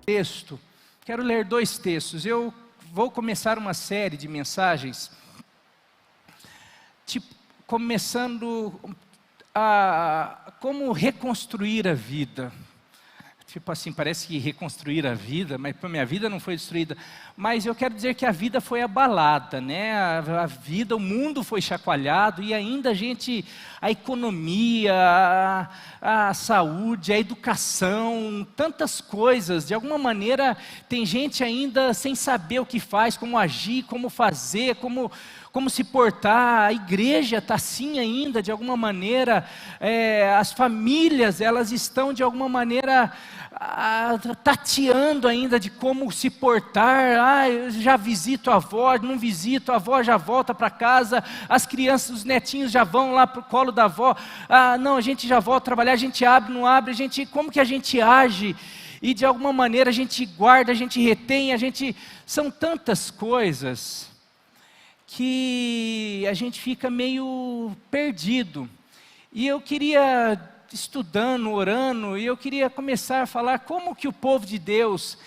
Texto. Quero ler 2 textos. Eu vou começar uma série de mensagens, começando a como reconstruir a vida. Tipo assim, parece que reconstruir a vida, mas a minha vida não foi destruída. Mas eu quero dizer que a vida foi abalada, né? A vida, o mundo foi chacoalhado e ainda a economia, a saúde, a educação, tantas coisas. De alguma maneira, tem gente ainda sem saber o que faz, como agir, como fazer, como se portar. A igreja está assim ainda, de alguma maneira. As famílias, elas estão de alguma maneira tateando ainda de como se portar. Eu já visito a avó, não visito, a avó já volta para casa, as crianças, os netinhos já vão lá para o colo da avó. Não, a gente já volta a trabalhar, a gente abre, não abre, como que a gente age? E de alguma maneira a gente guarda, a gente retém, são tantas coisas que a gente fica meio perdido. E eu queria, estudando, orando, e eu queria começar a falar como que o povo de Deus,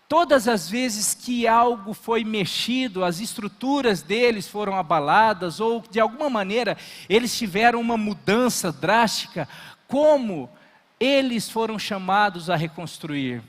todas as vezes que algo foi mexido, as estruturas deles foram abaladas, ou de alguma maneira eles tiveram uma mudança drástica, como eles foram chamados a reconstruir.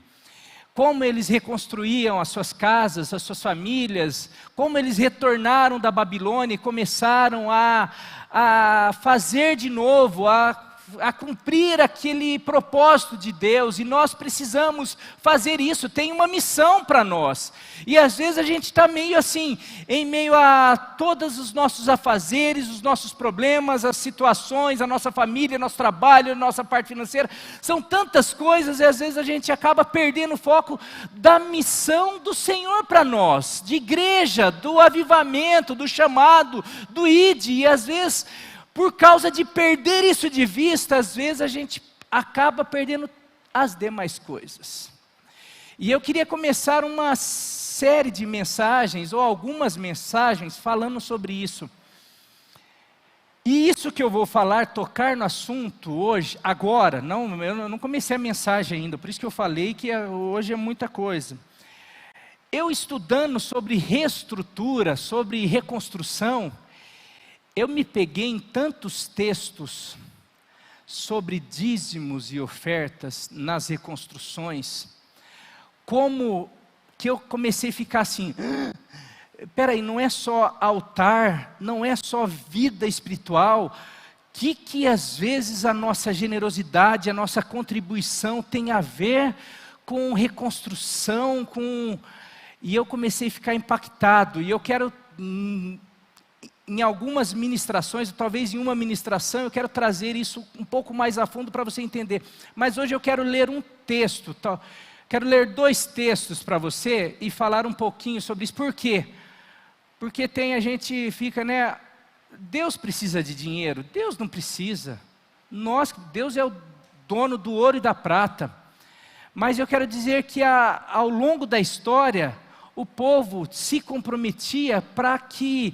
Como eles reconstruíam as suas casas, as suas famílias, como eles retornaram da Babilônia e começaram a fazer de novo, a cumprir aquele propósito de Deus. E nós precisamos fazer isso, tem uma missão para nós. E às vezes a gente está meio assim, em meio a todos os nossos afazeres, os nossos problemas, as situações, a nossa família, nosso trabalho, a nossa parte financeira. São tantas coisas e às vezes a gente acaba perdendo o foco da missão do Senhor para nós, de igreja, do avivamento, do chamado, do ID. E às vezes, por causa de perder isso de vista, às vezes a gente acaba perdendo as demais coisas. E eu queria começar uma série de mensagens, ou algumas mensagens, falando sobre isso. E isso que eu vou falar, tocar no assunto hoje, agora, eu não comecei a mensagem ainda, por isso que eu falei que hoje é muita coisa. Eu estudando sobre reestrutura, sobre reconstrução, eu me peguei em tantos textos sobre dízimos e ofertas nas reconstruções, como que eu comecei a ficar assim, peraí, não é só altar, não é só vida espiritual, que às vezes a nossa generosidade, a nossa contribuição tem a ver com reconstrução, e eu comecei a ficar impactado, e eu quero, em algumas ministrações, talvez em uma ministração, eu quero trazer isso um pouco mais a fundo para você entender. Mas hoje eu quero ler um texto, quero ler 2 textos para você e falar um pouquinho sobre isso. Por quê? Porque a gente fica, Deus precisa de dinheiro? Deus não precisa. Deus é o dono do ouro e da prata. Mas eu quero dizer que ao longo da história, o povo se comprometia para que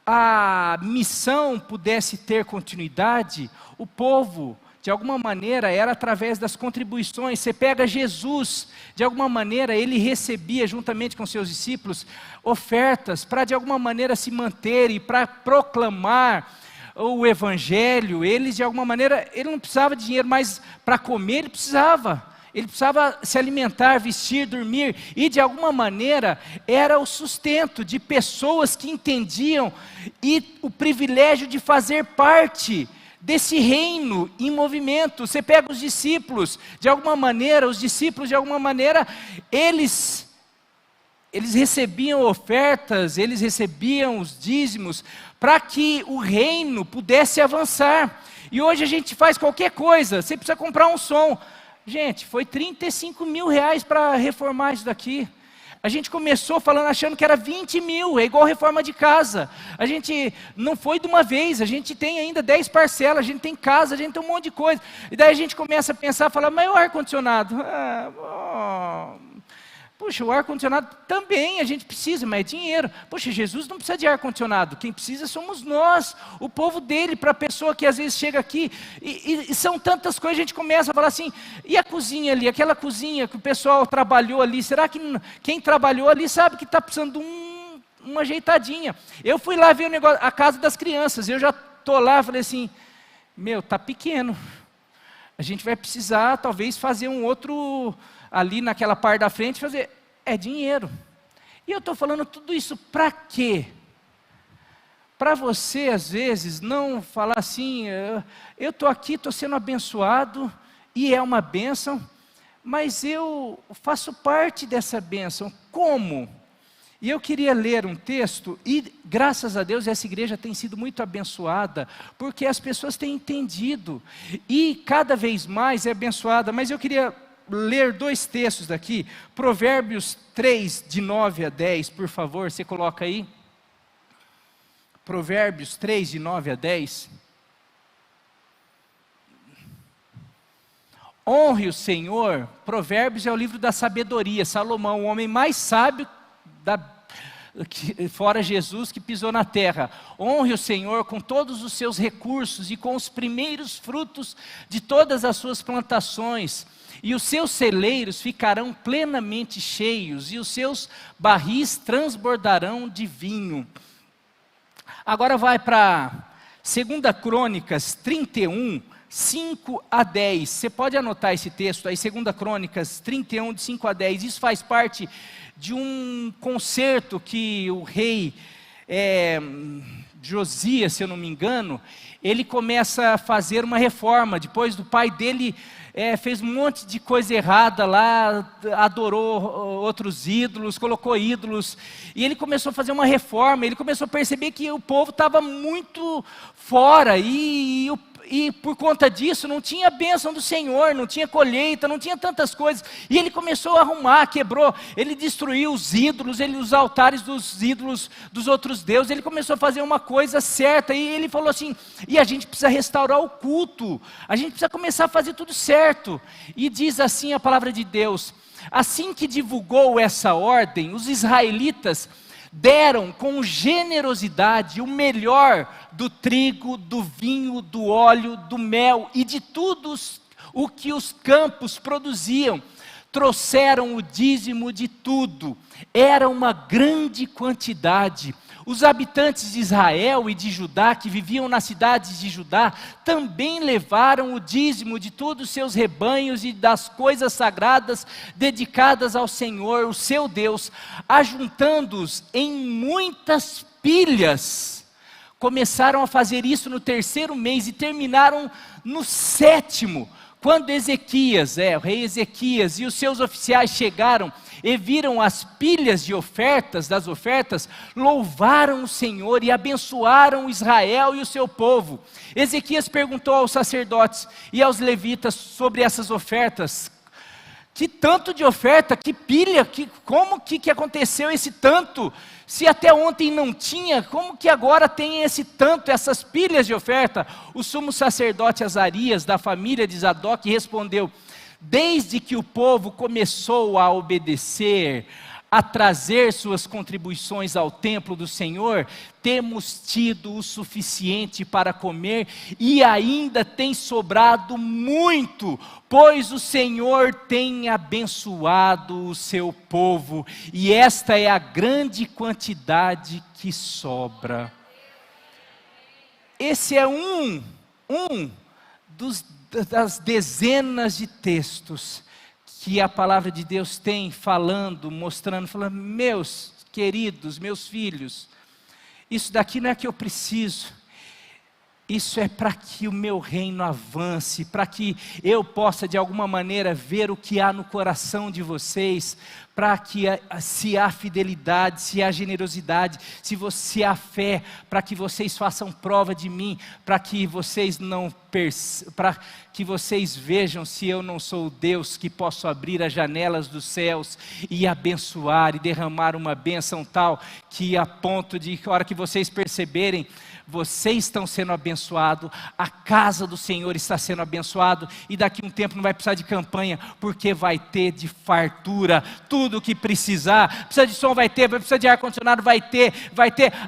a missão pudesse ter continuidade. O povo, de alguma maneira, era através das contribuições. Você pega Jesus, de alguma maneira, ele recebia, juntamente com seus discípulos, ofertas para de alguma maneira se manter e para proclamar o Evangelho. Eles, de alguma maneira, ele não precisava de dinheiro, mas para comer ele precisava se alimentar, vestir, dormir, e de alguma maneira era o sustento de pessoas que entendiam e o privilégio de fazer parte desse reino em movimento. Você pega os discípulos, de alguma maneira, eles recebiam ofertas, eles recebiam os dízimos, para que o reino pudesse avançar. E hoje a gente faz qualquer coisa, você precisa comprar um som. Gente, foi 35 mil reais para reformar isso daqui. A gente começou achando que era 20 mil, é igual reforma de casa. A gente não foi de uma vez, a gente tem ainda 10 parcelas, a gente tem casa, a gente tem um monte de coisa. E daí a gente começa a pensar, mas o ar-condicionado? Puxa, o ar-condicionado também a gente precisa, mas é dinheiro. Puxa, Jesus não precisa de ar-condicionado, quem precisa somos nós, o povo dele, para a pessoa que às vezes chega aqui, e são tantas coisas, a gente começa a falar assim, e a cozinha ali, aquela cozinha que o pessoal trabalhou ali, será que quem trabalhou ali sabe que está precisando de uma ajeitadinha? Eu fui lá ver o negócio, a casa das crianças, eu já estou lá, falei assim, está pequeno, a gente vai precisar talvez fazer um outro... ali naquela parte da frente, fazer, é dinheiro. E eu estou falando tudo isso para quê? Para você, às vezes, não falar assim, eu estou aqui, estou sendo abençoado, e é uma bênção, mas eu faço parte dessa bênção. Como? E eu queria ler um texto, e graças a Deus essa igreja tem sido muito abençoada, porque as pessoas têm entendido, e cada vez mais é abençoada, mas eu queria ler 2 textos daqui, Provérbios 3, de 9 a 10, por favor, você coloca aí, Provérbios 3, de 9 a 10, honre o Senhor, Provérbios é o livro da sabedoria, Salomão, o homem mais sábio, fora Jesus que pisou na terra, honre o Senhor com todos os seus recursos, e com os primeiros frutos de todas as suas plantações, e os seus celeiros ficarão plenamente cheios, e os seus barris transbordarão de vinho. Agora vai para 2 Crônicas 31, 5 a 10. Você pode anotar esse texto aí, 2 Crônicas 31, de 5 a 10. Isso faz parte de um concerto que o rei Josias, se eu não me engano, ele começa a fazer uma reforma, depois do pai dele fez um monte de coisa errada lá, adorou outros ídolos, colocou ídolos, e ele começou a fazer uma reforma, ele começou a perceber que o povo estava muito fora, e por conta disso não tinha bênção do Senhor, não tinha colheita, não tinha tantas coisas, e ele começou a arrumar, quebrou, ele destruiu os ídolos, os altares dos ídolos dos outros deuses, ele começou a fazer uma coisa certa, e ele falou assim, e a gente precisa restaurar o culto, a gente precisa começar a fazer tudo certo, e diz assim a palavra de Deus, assim que divulgou essa ordem, os israelitas deram com generosidade o melhor do trigo, do vinho, do óleo, do mel e de tudo o que os campos produziam. Trouxeram o dízimo de tudo, era uma grande quantidade. Os habitantes de Israel e de Judá, que viviam nas cidades de Judá, também levaram o dízimo de todos os seus rebanhos e das coisas sagradas dedicadas ao Senhor, o seu Deus, ajuntando-os em muitas pilhas. Começaram a fazer isso no 3º mês e terminaram no 7º, quando Ezequias, o rei Ezequias e os seus oficiais chegaram e viram as pilhas de ofertas, das ofertas, louvaram o Senhor e abençoaram Israel e o seu povo. Ezequias perguntou aos sacerdotes e aos levitas sobre essas ofertas, que tanto de oferta, que pilha, como que aconteceu esse tanto? Se até ontem não tinha, como que agora tem esse tanto, essas pilhas de oferta? O sumo sacerdote Azarias, da família de Zadok, respondeu, desde que o povo começou a obedecer, a trazer suas contribuições ao templo do Senhor, temos tido o suficiente para comer e ainda tem sobrado muito, pois o Senhor tem abençoado o seu povo e esta é a grande quantidade que sobra. Esse é um das dezenas de textos que a palavra de Deus tem falando, mostrando, meus queridos, meus filhos, isso daqui não é que eu preciso, isso é para que o meu reino avance, para que eu possa de alguma maneira ver o que há no coração de vocês, para que se há fidelidade, se há generosidade, se há fé, para que vocês façam prova de mim, para que vocês para que vocês vejam se eu não sou o Deus que posso abrir as janelas dos céus e abençoar e derramar uma bênção tal que a ponto de, a hora que vocês perceberem, vocês estão sendo abençoados, abençoado, a casa do Senhor está sendo abençoado, e daqui a um tempo não vai precisar de campanha, porque vai ter de fartura, tudo o que precisar. Precisa de som, vai ter, vai precisar de ar-condicionado, vai ter,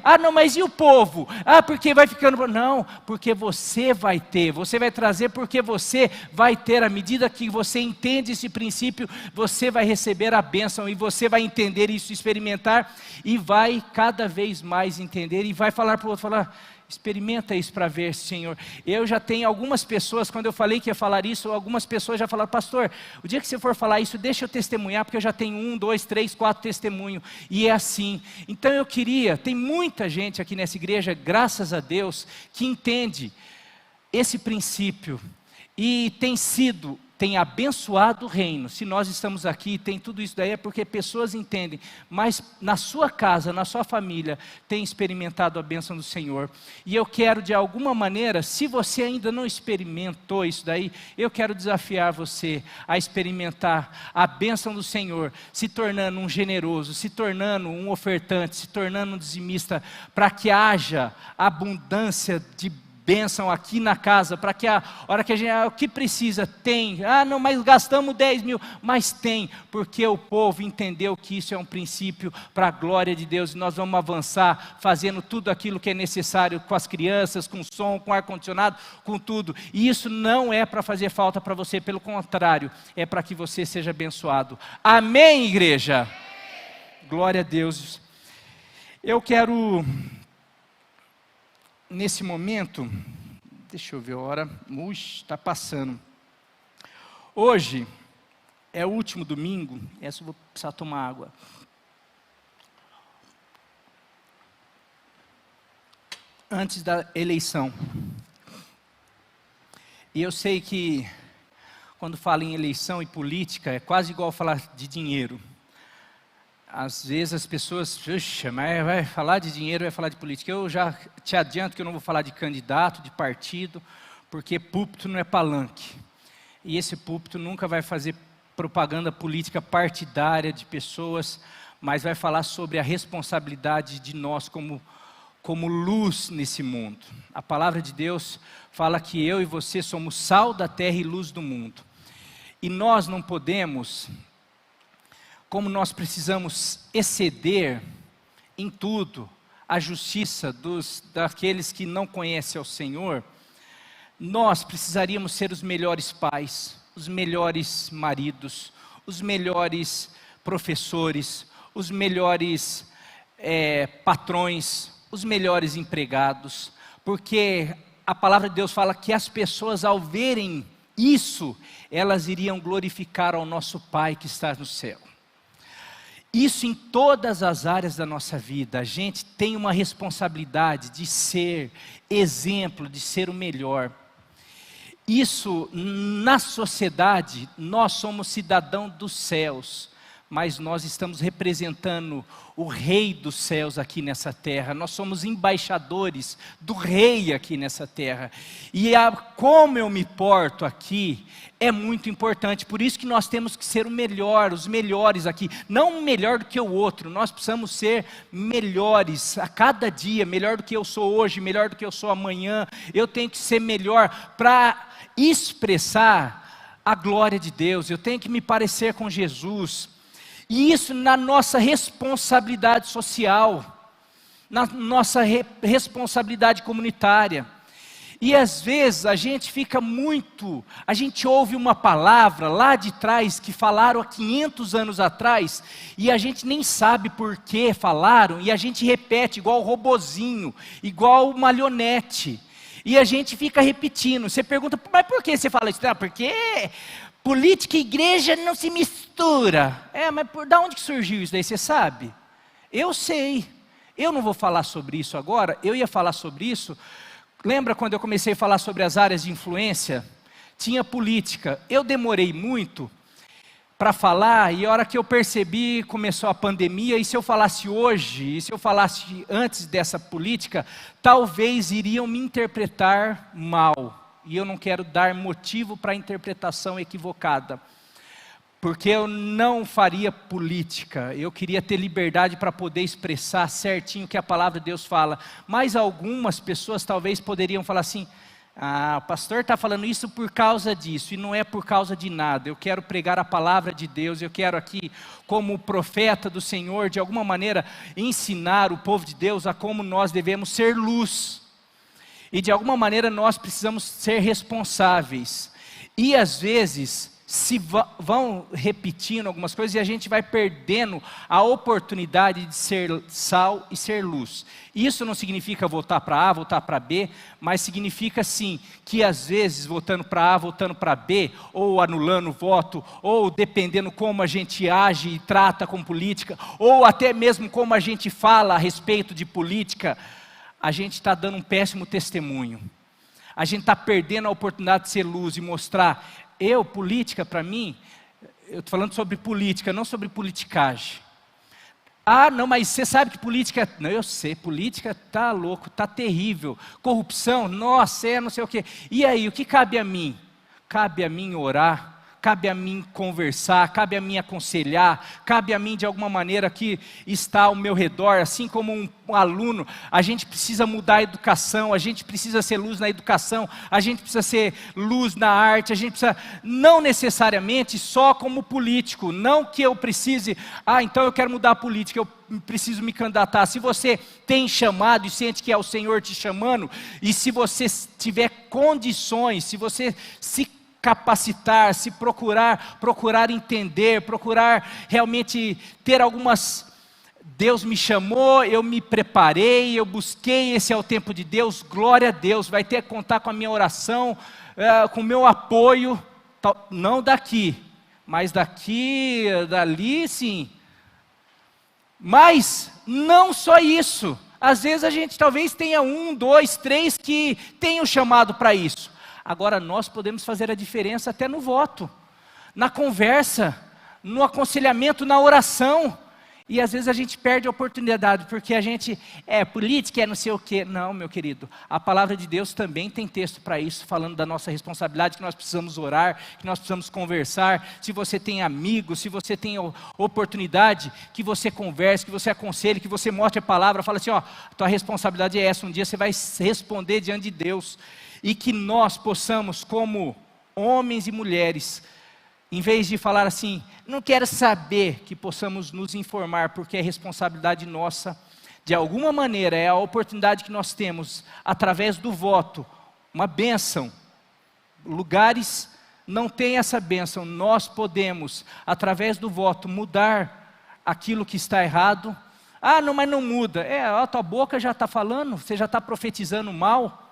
ah não, mas e o povo? Ah, porque vai ficando, não, porque você vai ter, você vai trazer, porque você vai ter, à medida que você entende esse princípio, você vai receber a bênção, e você vai entender isso, experimentar, e vai cada vez mais entender, e vai falar para o outro, falar, experimenta isso para ver, Senhor. Eu já tenho algumas pessoas, quando eu falei que ia falar isso, algumas pessoas já falaram, pastor, o dia que você for falar isso, deixa eu testemunhar, porque eu já tenho 1, 2, 3, 4 testemunhos, e é assim. Então eu queria, tem muita gente aqui nessa igreja, graças a Deus, que entende esse princípio, e tem abençoado o reino. Se nós estamos aqui, tem tudo isso daí, é porque pessoas entendem, mas na sua casa, na sua família, tem experimentado a bênção do Senhor. E eu quero de alguma maneira, se você ainda não experimentou isso daí, eu quero desafiar você a experimentar a bênção do Senhor, se tornando um generoso, se tornando um ofertante, se tornando um dizimista, para que haja abundância de bênção aqui na casa, para que a hora que a gente, o que precisa, tem, não, mas gastamos 10 mil, mas tem, porque o povo entendeu que isso é um princípio para a glória de Deus, e nós vamos avançar, fazendo tudo aquilo que é necessário, com as crianças, com som, com ar-condicionado, com tudo, e isso não é para fazer falta para você, pelo contrário, é para que você seja abençoado. Amém, igreja? Glória a Deus. Eu quero, nesse momento, deixa eu ver a hora, está passando. Hoje é o último domingo, essa eu vou precisar tomar água. Antes da eleição. E eu sei que quando fala em eleição e política, é quase igual falar de dinheiro. Às vezes as pessoas, puxa, mas vai falar de dinheiro, vai falar de política. Eu já te adianto que eu não vou falar de candidato, de partido, porque púlpito não é palanque. E esse púlpito nunca vai fazer propaganda política partidária de pessoas, mas vai falar sobre a responsabilidade de nós como luz nesse mundo. A palavra de Deus fala que eu e você somos sal da terra e luz do mundo. E nós não podemos, como nós precisamos exceder em tudo a justiça daqueles que não conhecem ao Senhor, nós precisaríamos ser os melhores pais, os melhores maridos, os melhores professores, os melhores patrões, os melhores empregados, porque a palavra de Deus fala que as pessoas, ao verem isso, elas iriam glorificar ao nosso Pai que está no céu. Isso em todas as áreas da nossa vida, a gente tem uma responsabilidade de ser exemplo, de ser o melhor. Isso, na sociedade, nós somos cidadãos dos céus, mas nós estamos representando o Rei dos céus aqui nessa terra, nós somos embaixadores do Rei aqui nessa terra, e como eu me porto aqui, é muito importante, por isso que nós temos que ser o melhor, os melhores aqui, não um melhor do que o outro, nós precisamos ser melhores a cada dia, melhor do que eu sou hoje, melhor do que eu sou amanhã, eu tenho que ser melhor para expressar a glória de Deus, eu tenho que me parecer com Jesus, e isso na nossa responsabilidade social, na nossa responsabilidade comunitária. E às vezes a gente a gente ouve uma palavra lá de trás, que falaram há 500 anos atrás, e a gente nem sabe por que falaram, e a gente repete igual robozinho, igual marionete, e a gente fica repetindo. Você pergunta, mas por que você fala isso? Ah, porque política e igreja não se mistura. Mas da onde que surgiu isso daí, você sabe? Eu sei. Eu não vou falar sobre isso agora, eu ia falar sobre isso. Lembra quando eu comecei a falar sobre as áreas de influência? Tinha política. Eu demorei muito para falar, e a hora que eu percebi, começou a pandemia, e se eu falasse hoje, e se eu falasse antes dessa política, talvez iriam me interpretar mal. E eu não quero dar motivo para a interpretação equivocada. porque eu não faria política, eu queria ter liberdade para poder expressar certinho o que a palavra de Deus fala, mas algumas pessoas talvez poderiam falar assim, o pastor está falando isso por causa disso, e não é por causa de nada, eu quero pregar a palavra de Deus, eu quero aqui, como profeta do Senhor, de alguma maneira, ensinar o povo de Deus a como nós devemos ser luz, e de alguma maneira nós precisamos ser responsáveis, e às vezes vão repetindo algumas coisas e a gente vai perdendo a oportunidade de ser sal e ser luz. Isso não significa votar para A, votar para B, mas significa sim, que às vezes votando para A, votando para B, ou anulando o voto, ou dependendo como a gente age e trata com política, ou até mesmo como a gente fala a respeito de política, a gente está dando um péssimo testemunho. A gente está perdendo a oportunidade de ser luz e mostrar. Política para mim, eu estou falando sobre política, não sobre politicagem. Não, mas você sabe que política... Não, eu sei, política está louco, está terrível. Corrupção, nossa, não sei o quê. E aí, o que cabe a mim? Cabe a mim orar, cabe a mim conversar, cabe a mim aconselhar, cabe a mim de alguma maneira que está ao meu redor, assim como um aluno, a gente precisa mudar a educação, a gente precisa ser luz na educação, a gente precisa ser luz na arte, a gente precisa, não necessariamente só como político, não que eu precise, então eu quero mudar a política, eu preciso me candidatar. Se você tem chamado e sente que é o Senhor te chamando, e se você tiver condições, se você se capacitar, se procurar entender, procurar realmente ter algumas... Deus me chamou, eu me preparei, eu busquei, esse é o tempo de Deus, glória a Deus, vai ter que contar com a minha oração, com o meu apoio, não daqui, mas daqui, dali sim. Mas não só isso, às vezes a gente talvez tenha 1, 2, 3 que tenham chamado para isso. Agora nós podemos fazer a diferença até no voto, na conversa, no aconselhamento, na oração. E às vezes a gente perde a oportunidade, porque a gente política, não sei o quê. Não, meu querido, a palavra de Deus também tem texto para isso, falando da nossa responsabilidade, que nós precisamos orar, que nós precisamos conversar. Se você tem amigos, se você tem oportunidade, que você converse, que você aconselhe, que você mostre a palavra, fala assim, tua responsabilidade é essa, um dia você vai responder diante de Deus. E que nós possamos, como homens e mulheres, em vez de falar assim, não quero saber, que possamos nos informar, porque é responsabilidade nossa, de alguma maneira, é a oportunidade que nós temos, através do voto, uma bênção. Lugares não têm essa bênção, nós podemos, através do voto, mudar aquilo que está errado. Não, mas não muda, a tua boca já está falando, você já está profetizando mal.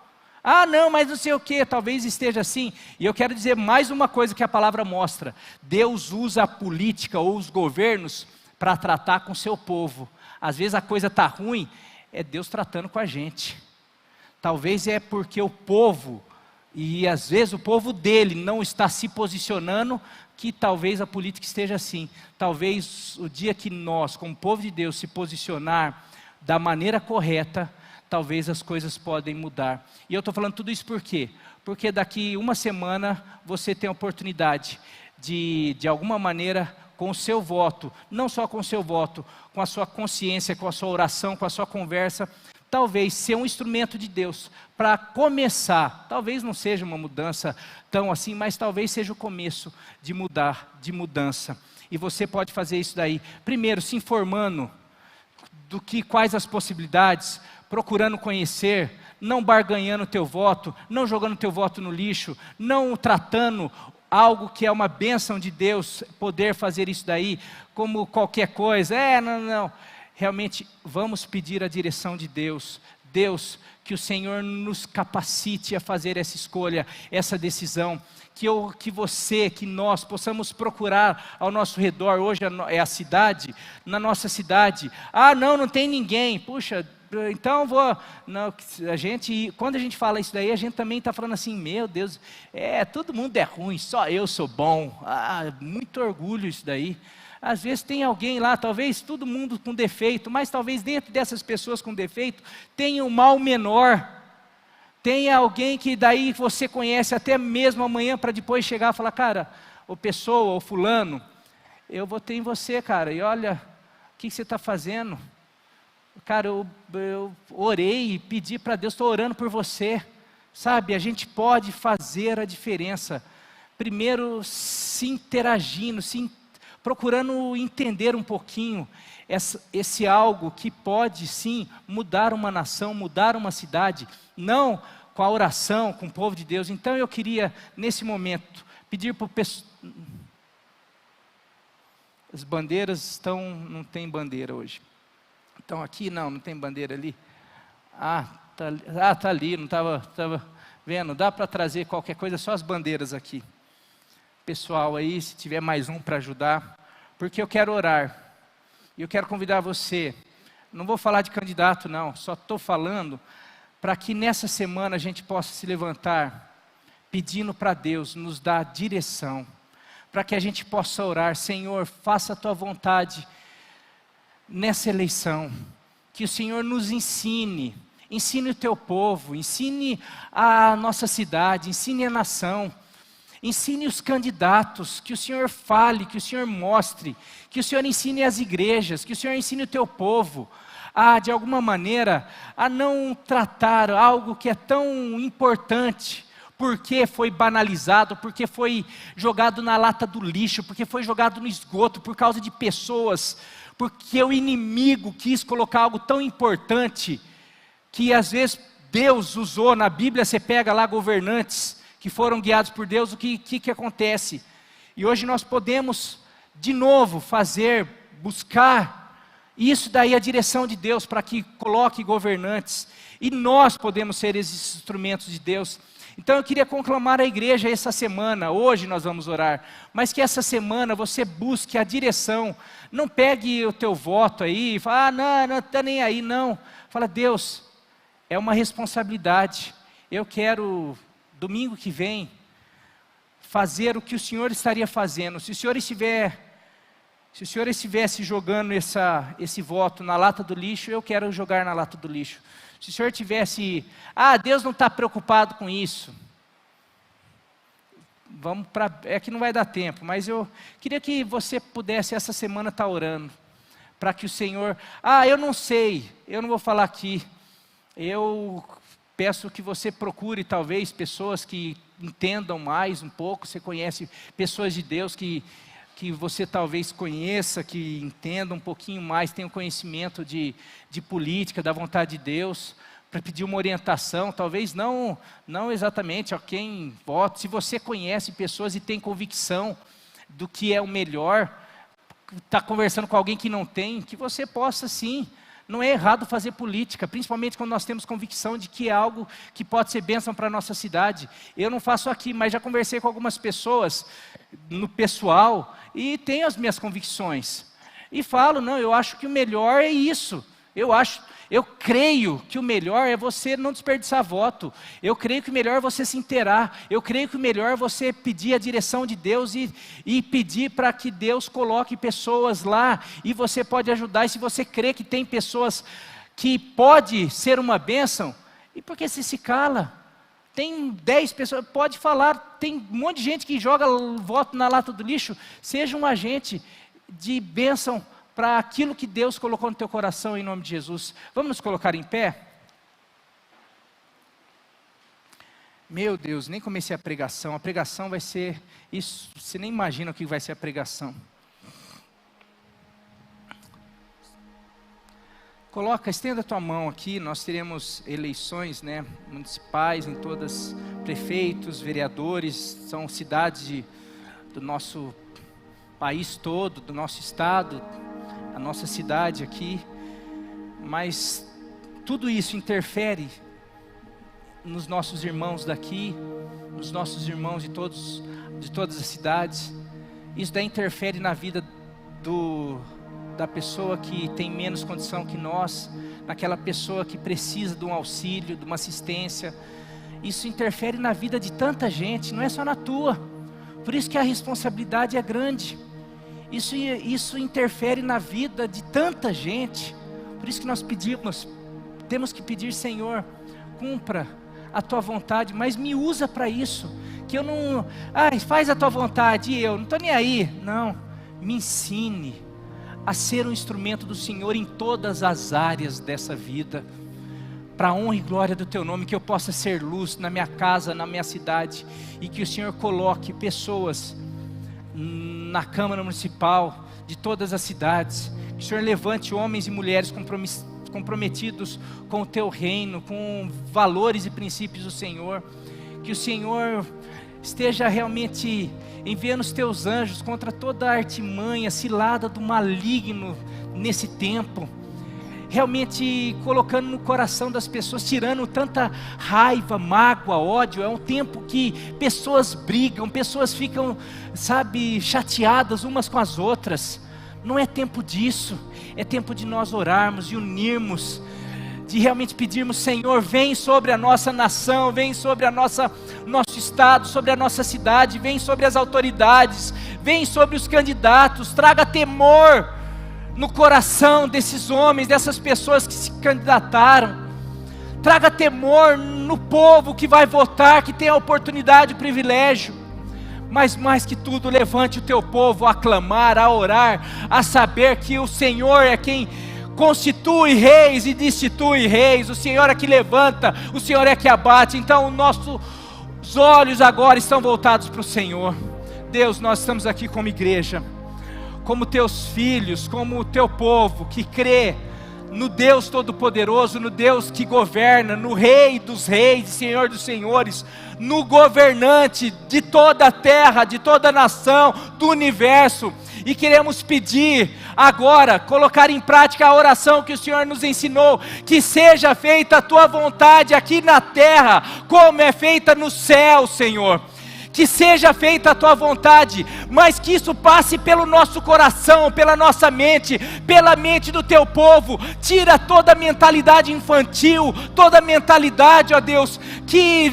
Não, mas não sei o que, talvez esteja assim. E eu quero dizer mais uma coisa que a palavra mostra. Deus usa a política ou os governos para tratar com o seu povo. Às vezes a coisa está ruim, é Deus tratando com a gente. Talvez é porque o povo, e às vezes o povo dele não está se posicionando, que talvez a política esteja assim. Talvez o dia que nós, como povo de Deus, se posicionar da maneira correta, talvez as coisas podem mudar. E eu estou falando tudo isso por quê? Porque daqui uma semana você tem a oportunidade de alguma maneira, com o seu voto, não só com o seu voto, com a sua consciência, com a sua oração, com a sua conversa, talvez ser um instrumento de Deus para começar. Talvez não seja uma mudança tão assim, mas talvez seja o começo de mudança. E você pode fazer isso daí, primeiro se informando quais as possibilidades, procurando conhecer, não barganhando o teu voto, não jogando o teu voto no lixo, não tratando algo que é uma bênção de Deus, poder fazer isso daí, como qualquer coisa, não. Realmente, vamos pedir a direção de Deus. Deus, que o Senhor nos capacite a fazer essa escolha, essa decisão, que nós possamos procurar ao nosso redor. Hoje é a cidade, na nossa cidade, não tem ninguém, puxa, então quando a gente fala isso daí, a gente também está falando assim, meu Deus, todo mundo é ruim, só eu sou bom, muito orgulho isso daí. Às vezes tem alguém lá, talvez todo mundo com defeito, mas talvez dentro dessas pessoas com defeito, tenha um mal menor, tenha alguém que daí você conhece até mesmo amanhã, para depois chegar e falar, cara, ou pessoa, ou fulano, eu votei em você, cara, e olha, o que você está fazendo? Cara, eu orei e pedi para Deus, estou orando por você. Sabe, a gente pode fazer a diferença. Primeiro, se interagindo, procurando entender um pouquinho esse algo que pode sim mudar uma nação, mudar uma cidade, não com a oração, com o povo de Deus. Então eu queria, nesse momento, pedir para o pessoal. As bandeiras não tem bandeira hoje. Então aqui não tem bandeira ali. Tá ali, não estava vendo. Dá para trazer qualquer coisa, só as bandeiras aqui. Pessoal aí, se tiver mais um para ajudar, porque eu quero orar. E eu quero convidar você. Não vou falar de candidato não, só estou falando para que nessa semana a gente possa se levantar, pedindo para Deus nos dar direção, para que a gente possa orar, Senhor, faça a Tua vontade nessa eleição, que o Senhor nos ensine o Teu povo, ensine a nossa cidade, ensine a nação, ensine os candidatos, que o Senhor fale, que o Senhor mostre, que o Senhor ensine as igrejas, que o Senhor ensine o Teu povo, de alguma maneira, a não tratar algo que é tão importante, porque foi banalizado, porque foi jogado na lata do lixo, porque foi jogado no esgoto, por causa de pessoas, porque o inimigo quis colocar algo tão importante, que às vezes Deus usou. Na Bíblia você pega lá governantes, que foram guiados por Deus, o que acontece? E hoje nós podemos, de novo, buscar, isso daí a direção de Deus, para que coloque governantes, e nós podemos ser esses instrumentos de Deus. Então eu queria conclamar a igreja essa semana, hoje nós vamos orar, mas que essa semana você busque a direção, não pegue o teu voto aí, e fala, não está nem aí, não. Fala, Deus, é uma responsabilidade, eu quero, domingo que vem, fazer o que o Senhor estaria fazendo. Se o Senhor estivesse jogando esse voto na lata do lixo, eu quero jogar na lata do lixo. Se o Senhor tivesse, Deus não está preocupado com isso, é que não vai dar tempo, mas eu queria que você pudesse essa semana estar orando, para que o Senhor, eu não sei, eu não vou falar aqui, eu peço que você procure talvez pessoas que entendam mais um pouco, você conhece pessoas de Deus que você talvez conheça, que entenda um pouquinho mais, tenha um conhecimento de política, da vontade de Deus, para pedir uma orientação, talvez não exatamente a quem vota. Se você conhece pessoas e tem convicção do que é o melhor, está conversando com alguém que não tem, que você possa sim. Não é errado fazer política, principalmente quando nós temos convicção de que é algo que pode ser bênção para a nossa cidade. Eu não faço aqui, mas já conversei com algumas pessoas no pessoal e tenho as minhas convicções. E falo, não, eu acho que o melhor é isso. Eu creio que o melhor é você não desperdiçar voto. Eu creio que o melhor é você se inteirar. Eu creio que o melhor é você pedir a direção de Deus e pedir para que Deus coloque pessoas lá. E você pode ajudar. E se você crê que tem pessoas que pode ser uma bênção, e por que você se cala? Tem 10 pessoas, pode falar. Tem um monte de gente que joga voto na lata do lixo. Seja um agente de bênção para aquilo que Deus colocou no teu coração, em nome de Jesus. Vamos nos colocar em pé? Meu Deus, nem comecei a pregação vai ser isso, você nem imagina o que vai ser a pregação. Estenda a tua mão aqui, nós teremos eleições, municipais em todas, prefeitos, vereadores, são cidades do nosso país todo, do nosso estado, a nossa cidade aqui, mas tudo isso interfere nos nossos irmãos daqui, nos nossos irmãos de todas as cidades. Isso daí interfere na vida da pessoa que tem menos condição que nós, naquela pessoa que precisa de um auxílio, de uma assistência. Isso interfere na vida de tanta gente, não é só na tua. Por isso que a responsabilidade é grande. Isso interfere na vida de tanta gente. Por isso que nós temos que pedir, Senhor, cumpra a tua vontade, mas me usa para isso, que eu não, faz a tua vontade, e eu não estou nem aí, não, me ensine a ser um instrumento do Senhor em todas as áreas dessa vida, para a honra e glória do Teu nome, que eu possa ser luz na minha casa, na minha cidade, e que o Senhor coloque pessoas na Câmara Municipal de todas as cidades, que o Senhor levante homens e mulheres comprometidos com o Teu reino, com valores e princípios do Senhor, que o Senhor esteja realmente enviando os Teus anjos contra toda a artimanha, cilada do maligno nesse tempo, realmente colocando no coração das pessoas, tirando tanta raiva, mágoa, ódio. É um tempo que pessoas brigam, pessoas ficam, chateadas umas com as outras. Não é tempo disso, é tempo de nós orarmos e unirmos, de realmente pedirmos: Senhor, vem sobre a nossa nação, vem sobre a nosso estado, sobre a nossa cidade, vem sobre as autoridades, vem sobre os candidatos, traga temor no coração desses homens, dessas pessoas que se candidataram, traga temor no povo que vai votar, que tem a oportunidade e o privilégio, mas mais que tudo, levante o teu povo a clamar, a orar, a saber que o Senhor é quem constitui reis e destitui reis, o Senhor é que levanta, o Senhor é que abate. Então nossos olhos agora estão voltados para o Senhor. Deus, nós estamos aqui como igreja, como teus filhos, como o teu povo que crê no Deus Todo-Poderoso, no Deus que governa, no Rei dos Reis, Senhor dos Senhores, no governante de toda a terra, de toda a nação, do universo. E queremos pedir agora, colocar em prática a oração que o Senhor nos ensinou: que seja feita a tua vontade aqui na terra, como é feita no céu, Senhor. Que seja feita a tua vontade, mas que isso passe pelo nosso coração, pela nossa mente, pela mente do teu povo. Tira toda a mentalidade infantil, toda a mentalidade, ó Deus, que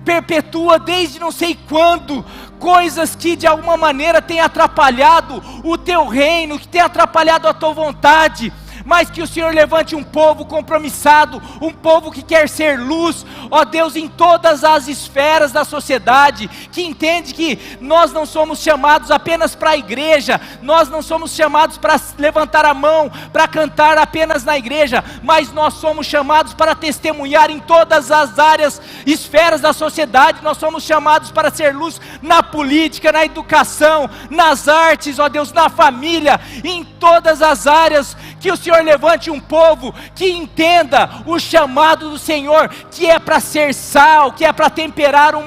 perpetua desde não sei quando coisas que de alguma maneira têm atrapalhado o teu reino, que têm atrapalhado a tua vontade. Mas que o Senhor levante um povo compromissado, um povo que quer ser luz, ó Deus, em todas as esferas da sociedade, que entende que nós não somos chamados apenas para a igreja, nós não somos chamados para levantar a mão, para cantar apenas na igreja, mas nós somos chamados para testemunhar em todas as áreas, esferas da sociedade. Nós somos chamados para ser luz na política, na educação, nas artes, ó Deus, na família, em todas as áreas. Que o Senhor levante um povo que entenda o chamado do Senhor, que é para ser sal, que é para temperar um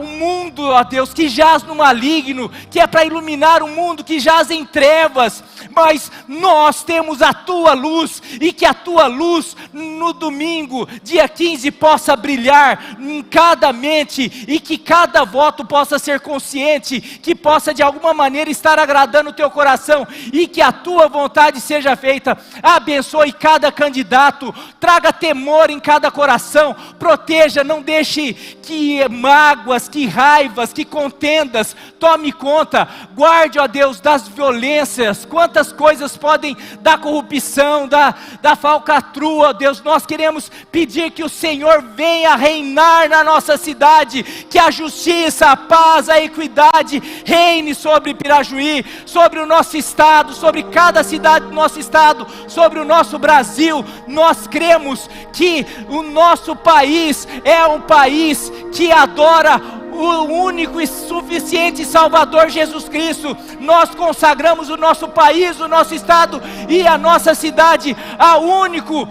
mundo, ó Deus, que jaz no maligno, que é para iluminar um mundo que jaz em trevas. Mas nós temos a tua luz, e que a tua luz no domingo, dia 15, possa brilhar em cada mente, e que cada voto possa ser consciente, que possa de alguma maneira estar agradando o teu coração, e que a tua vontade seja feita. Abençoe cada candidato, traga temor em cada coração, proteja, não deixe que mágoas, que raivas, que contendas tome conta. Guarde, ó Deus, das violências, quantas coisas podem, da corrupção, da falcatrua, ó Deus. Nós queremos pedir que o Senhor venha reinar na nossa cidade, que a justiça, a paz, a equidade reine sobre Pirajuí, sobre o nosso estado, sobre cada cidade do nosso estado, sobre o nosso Brasil. Nós cremos que o nosso país é um país que adora o único e suficiente Salvador Jesus Cristo. Nós consagramos o nosso país, o nosso estado e a nossa cidade ao único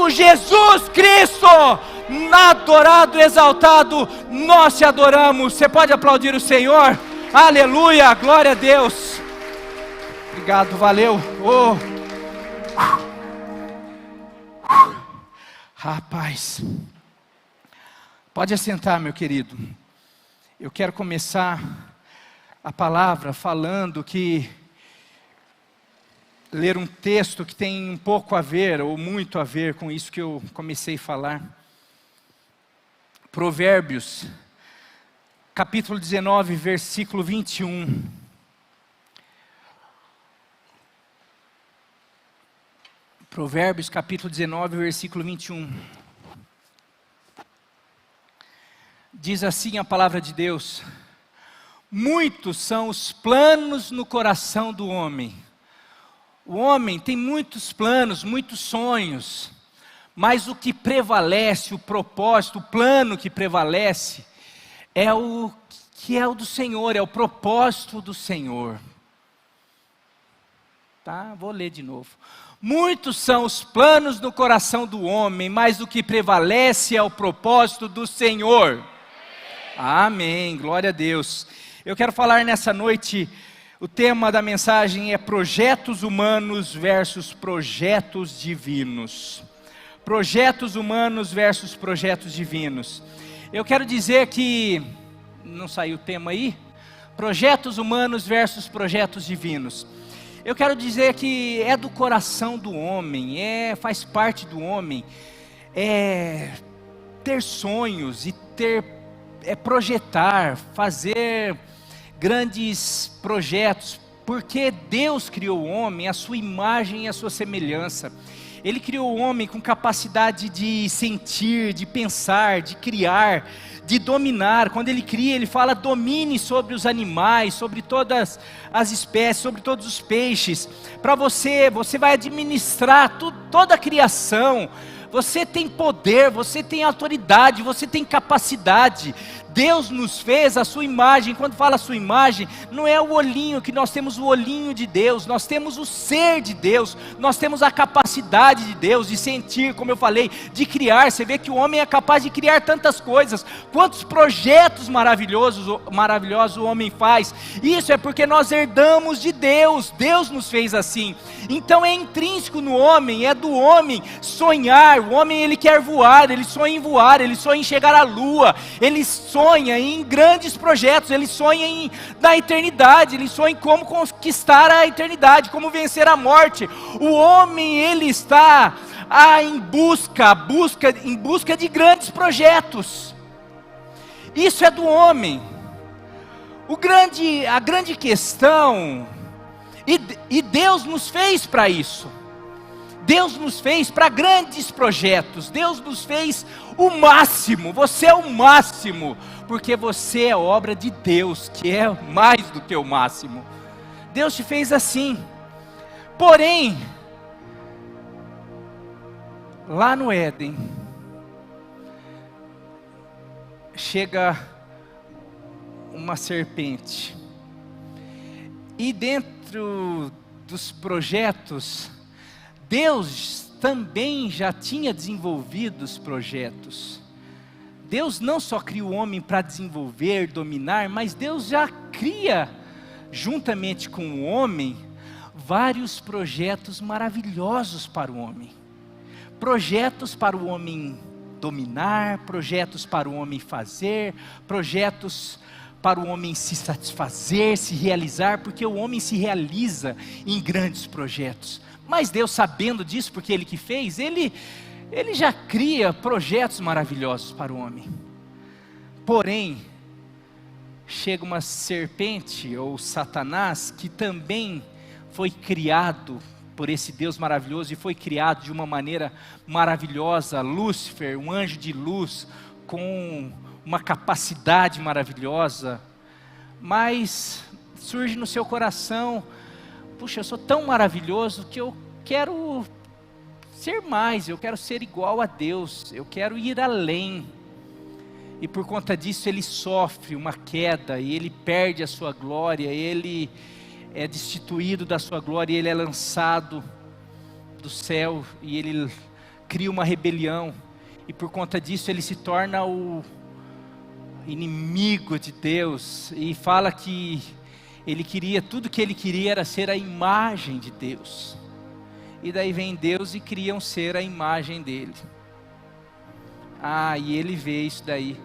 Jesus Cristo. Adorado, exaltado, nós te adoramos. Você pode aplaudir o Senhor? Aleluia, glória a Deus. Obrigado, valeu. Rapaz, pode assentar, meu querido. Eu quero começar a palavra falando ler um texto que tem um pouco a ver, ou muito a ver com isso que eu comecei a falar. Provérbios, capítulo 19, versículo 21. Provérbios capítulo 19, versículo 21. Diz assim a palavra de Deus: Muitos são os planos no coração do homem. O homem tem muitos planos, muitos sonhos, mas o que prevalece, o propósito, o plano que prevalece, é o do Senhor, é o propósito do Senhor. Tá? Vou ler de novo. Muitos são os planos no coração do homem, mas o que prevalece é o propósito do Senhor. Amém, glória a Deus. Eu quero falar nessa noite, o tema da mensagem é projetos humanos versus projetos divinos. Projetos humanos versus projetos divinos. Eu quero dizer que, não saiu o tema aí? Projetos humanos versus projetos divinos. Eu quero dizer que é do coração do homem, faz parte do homem, ter sonhos e projetar, fazer grandes projetos, porque Deus criou o homem à sua imagem e à sua semelhança. Ele criou o homem com capacidade de sentir, de pensar, de criar, de dominar. Quando Ele cria, Ele fala: domine sobre os animais, sobre todas as espécies, sobre todos os peixes. Para você vai administrar toda a criação. Você tem poder, você tem autoridade, você tem capacidade. Deus nos fez a sua imagem. Quando fala a sua imagem, não é o olhinho, que nós temos o olhinho de Deus, nós temos o ser de Deus, nós temos a capacidade de Deus, de sentir, como eu falei, de criar. Você vê que o homem é capaz de criar tantas coisas, quantos projetos maravilhosos o homem faz. Isso é porque nós herdamos de Deus, Deus nos fez assim. Então é intrínseco no homem, é do homem sonhar. O homem, ele quer voar, ele sonha em voar, ele sonha em chegar à lua, ele sonha em grandes projetos, ele sonha na eternidade, ele sonha em como conquistar a eternidade, como vencer a morte. O homem, ele está em busca de grandes projetos. Isso é do homem. A grande questão, e Deus nos fez para isso. Deus nos fez para grandes projetos. Deus nos fez o máximo. Você é o máximo, porque você é obra de Deus, que é mais do que o máximo. Deus te fez assim. Porém, lá no Éden, chega uma serpente, e dentro dos projetos, Deus também já tinha desenvolvido os projetos. Deus não só cria o homem para desenvolver, dominar, mas Deus já cria, juntamente com o homem, vários projetos maravilhosos para o homem. Projetos para o homem dominar, projetos para o homem fazer, projetos para o homem se satisfazer, se realizar, porque o homem se realiza em grandes projetos. Mas Deus, sabendo disso, porque Ele que fez, Ele já cria projetos maravilhosos para o homem. Porém, chega uma serpente, ou Satanás, que também foi criado por esse Deus maravilhoso, e foi criado de uma maneira maravilhosa. Lúcifer, um anjo de luz, com uma capacidade maravilhosa, mas surge no seu coração: puxa, eu sou tão maravilhoso que eu quero ser mais, eu quero ser igual a Deus, eu quero ir além. E por conta disso ele sofre uma queda, e ele perde a sua glória, ele é destituído da sua glória, ele é lançado do céu, e ele cria uma rebelião, e por conta disso ele se torna o inimigo de Deus, e fala que tudo que ele queria era ser a imagem de Deus. E daí vem Deus e cria um ser à imagem dele. E ele vê isso daí.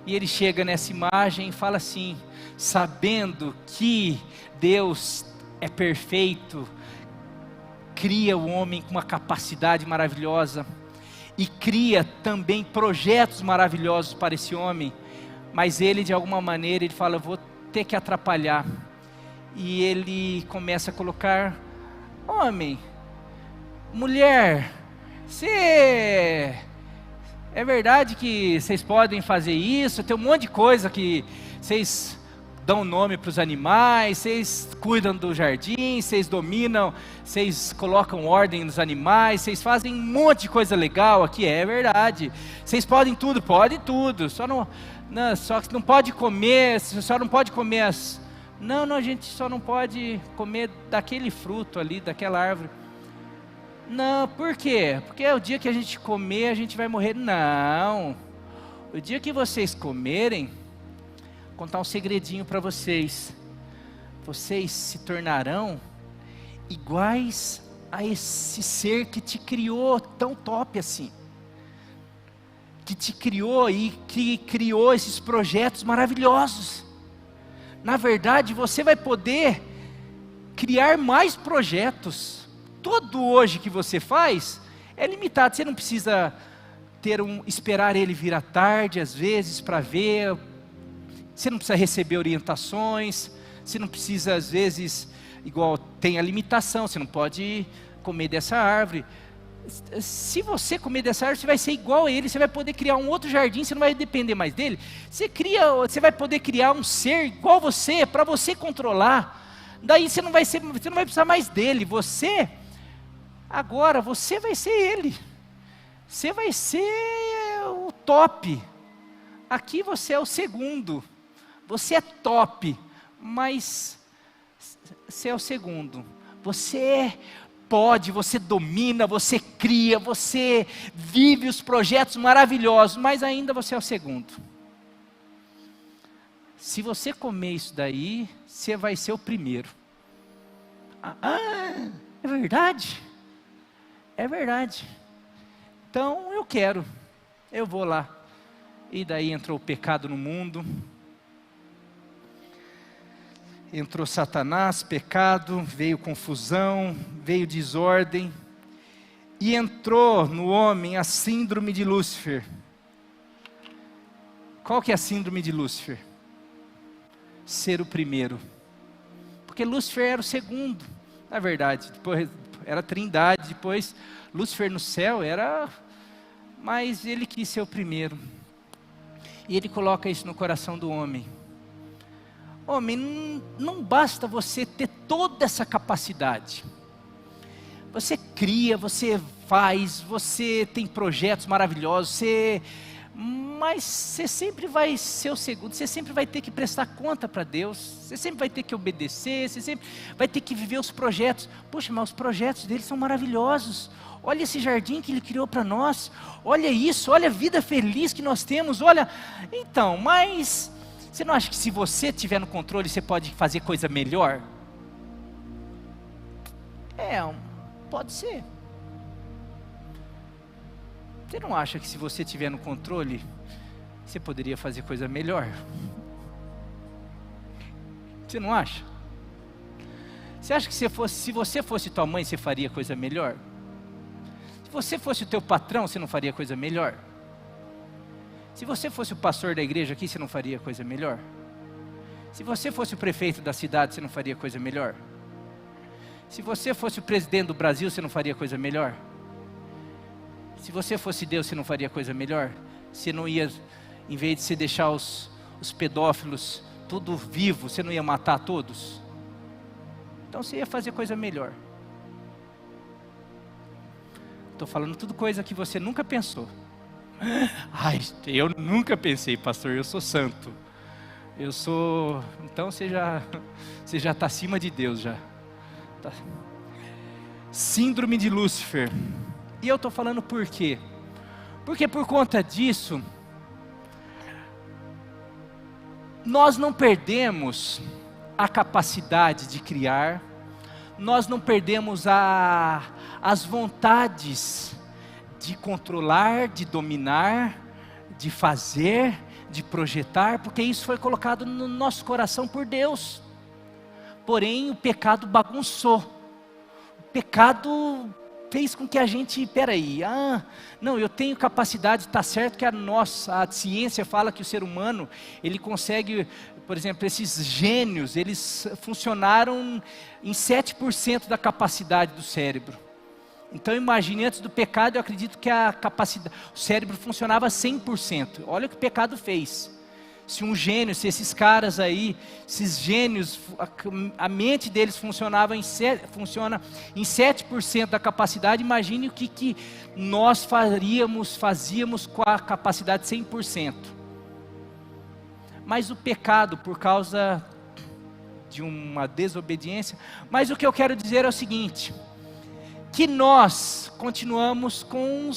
E ele chega nessa imagem e fala assim, sabendo que Deus é perfeito, cria o homem com uma capacidade maravilhosa, e cria também projetos maravilhosos para esse homem, mas ele, de alguma maneira, ele fala: eu vou ter que atrapalhar. E ele começa a colocar: homem, mulher, é verdade que vocês podem fazer isso? Tem um monte de coisa que vocês dão nome para os animais, vocês cuidam do jardim, vocês dominam, vocês colocam ordem nos animais, vocês fazem um monte de coisa legal aqui, é verdade. Vocês podem tudo, só que não pode comer, só não pode comer a gente só não pode comer daquele fruto ali, daquela árvore. Não, por quê? Porque é o dia que a gente comer, a gente vai morrer. Não, o dia que vocês comerem, vou contar um segredinho para vocês. Vocês se tornarão iguais a esse ser que te criou tão top assim. Que te criou e que criou esses projetos maravilhosos. Na verdade, você vai poder criar mais projetos. Tudo hoje que você faz é limitado. Você não precisa esperar ele vir à tarde, às vezes, para ver. Você não precisa receber orientações. Você não precisa, às vezes, igual tem a limitação, você não pode comer dessa árvore. Se você comer dessa árvore, você vai ser igual a ele, você vai poder criar um outro jardim, você não vai depender mais dele. Você vai poder criar um ser igual a você, para você controlar. Daí você não vai precisar mais dele. Agora você vai ser ele. Você vai ser o top. Aqui você é o segundo. Você é top, mas você é o segundo. Você pode, você domina, você cria, você vive os projetos maravilhosos, mas ainda você é o segundo. Se você comer isso daí, você vai ser o primeiro. É verdade? É verdade. Então eu vou lá. E daí entrou o pecado no mundo. Entrou Satanás, pecado, veio confusão, veio desordem. E entrou no homem a síndrome de Lúcifer. Qual que é a síndrome de Lúcifer? Ser o primeiro. Porque Lúcifer era o segundo, na verdade. Depois era a trindade, depois Lúcifer no céu era... Mas ele quis ser o primeiro. E ele coloca isso no coração do homem. Homem, não basta você ter toda essa capacidade. Você cria, você faz, você tem projetos maravilhosos, mas você sempre vai ser o segundo, você sempre vai ter que prestar conta para Deus, você sempre vai ter que obedecer, você sempre vai ter que viver os projetos. Poxa, mas os projetos dele são maravilhosos. Olha esse jardim que ele criou para nós, olha isso, olha a vida feliz que nós temos, olha... Então, mas você não acha que se você tiver no controle, você pode fazer coisa melhor? Pode ser. Você não acha que se você tiver no controle, você poderia fazer coisa melhor? Você não acha? Você acha que se você fosse tua mãe, você faria coisa melhor? Se você fosse o teu patrão, você não faria coisa melhor? Se você fosse o pastor da igreja aqui, você não faria coisa melhor? Se você fosse o prefeito da cidade, você não faria coisa melhor? Se você fosse o presidente do Brasil, você não faria coisa melhor? Se você fosse Deus, você não faria coisa melhor? Você não ia, em vez de você deixar os pedófilos tudo vivo, você não ia matar todos? Então você ia fazer coisa melhor. Estou falando tudo coisa que você nunca pensou. Ai, eu nunca pensei, pastor, eu sou santo. Então você já está acima de Deus já. Tá. Síndrome de Lúcifer. E eu estou falando por quê? Porque por conta disso, nós não perdemos a capacidade de criar, nós não perdemos as vontades de controlar, de dominar, de fazer, de projetar, porque isso foi colocado no nosso coração por Deus. Porém, o pecado bagunçou. O pecado fez com que a gente, não, eu tenho capacidade, está certo que a ciência fala que o ser humano, ele consegue, por exemplo, esses gênios, eles funcionaram em 7% da capacidade do cérebro. Então imagine, antes do pecado, eu acredito que o cérebro funcionava 100%. Olha o que o pecado fez. Se um gênio, se esses caras aí, esses gênios, a mente deles funciona em 7% da capacidade, imagine o que nós fazíamos com a capacidade de 100%. Mas o pecado, por causa de uma desobediência, mas o que eu quero dizer é o seguinte, que nós continuamos com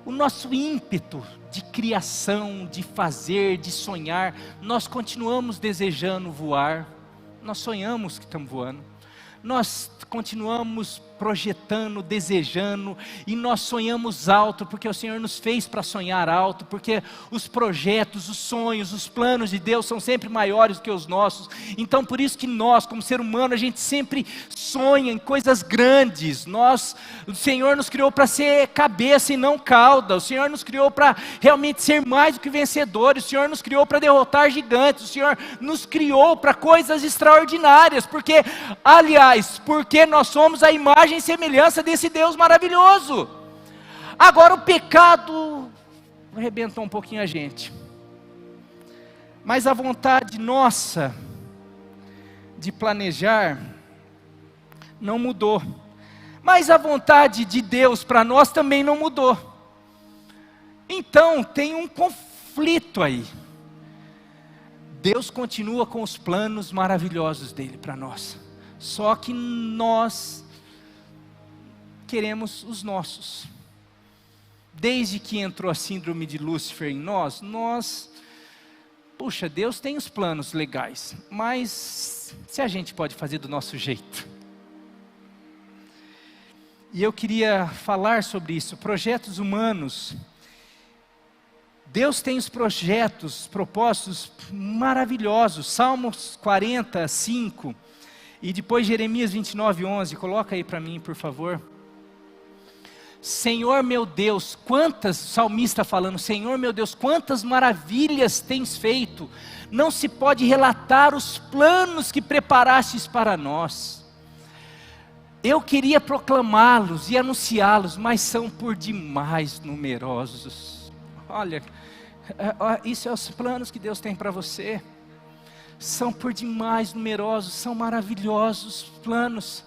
o nosso ímpeto de criação, de fazer, de sonhar, nós continuamos desejando voar, nós sonhamos que estamos voando, nós continuamos projetando, desejando, e nós sonhamos alto, porque o Senhor nos fez para sonhar alto, porque os projetos, os sonhos, os planos de Deus são sempre maiores do que os nossos. Então por isso que nós, como ser humano, a gente sempre sonha em coisas grandes. O Senhor nos criou para ser cabeça e não cauda, o Senhor nos criou para realmente ser mais do que vencedores, o Senhor nos criou para derrotar gigantes, o Senhor nos criou para coisas extraordinárias, porque, aliás, porque nós somos a imagem e semelhança desse Deus maravilhoso. Agora o pecado arrebentou um pouquinho a gente, mas a vontade nossa de planejar não mudou, mas a vontade de Deus para nós também não mudou. Então tem um conflito aí. Deus continua com os planos maravilhosos dele para nós, só que nós queremos os nossos. Desde que entrou a síndrome de Lúcifer em nós, puxa, Deus tem os planos legais, mas se a gente pode fazer do nosso jeito. E eu queria falar sobre isso, projetos humanos. Deus tem os projetos, propósitos maravilhosos, Salmos 40:5, e depois Jeremias 29:11, coloca aí para mim, por favor. Senhor meu Deus, o salmista falando, Senhor meu Deus, quantas maravilhas tens feito, não se pode relatar os planos que preparastes para nós. Eu queria proclamá-los e anunciá-los, mas são por demais numerosos. Olha, isso é os planos que Deus tem para você, são por demais numerosos, são maravilhosos planos.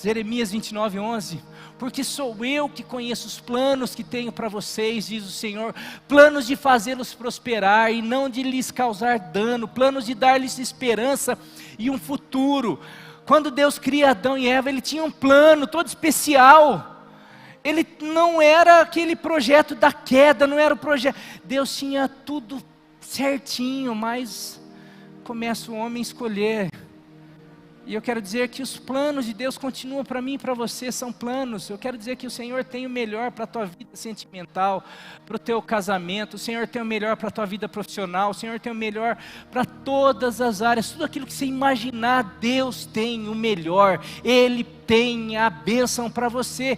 Jeremias 29:11, porque sou eu que conheço os planos que tenho para vocês, diz o Senhor, planos de fazê-los prosperar e não de lhes causar dano, planos de dar-lhes esperança e um futuro. Quando Deus cria Adão e Eva, Ele tinha um plano todo especial, Ele não era aquele projeto da queda, não era o projeto, Deus tinha tudo certinho, mas começa o homem a escolher. E eu quero dizer que os planos de Deus continuam para mim e para você, são planos. Eu quero dizer que o Senhor tem o melhor para a tua vida sentimental, para o teu casamento, o Senhor tem o melhor para a tua vida profissional, o Senhor tem o melhor para todas as áreas, tudo aquilo que você imaginar, Deus tem o melhor, Ele tem a bênção para você,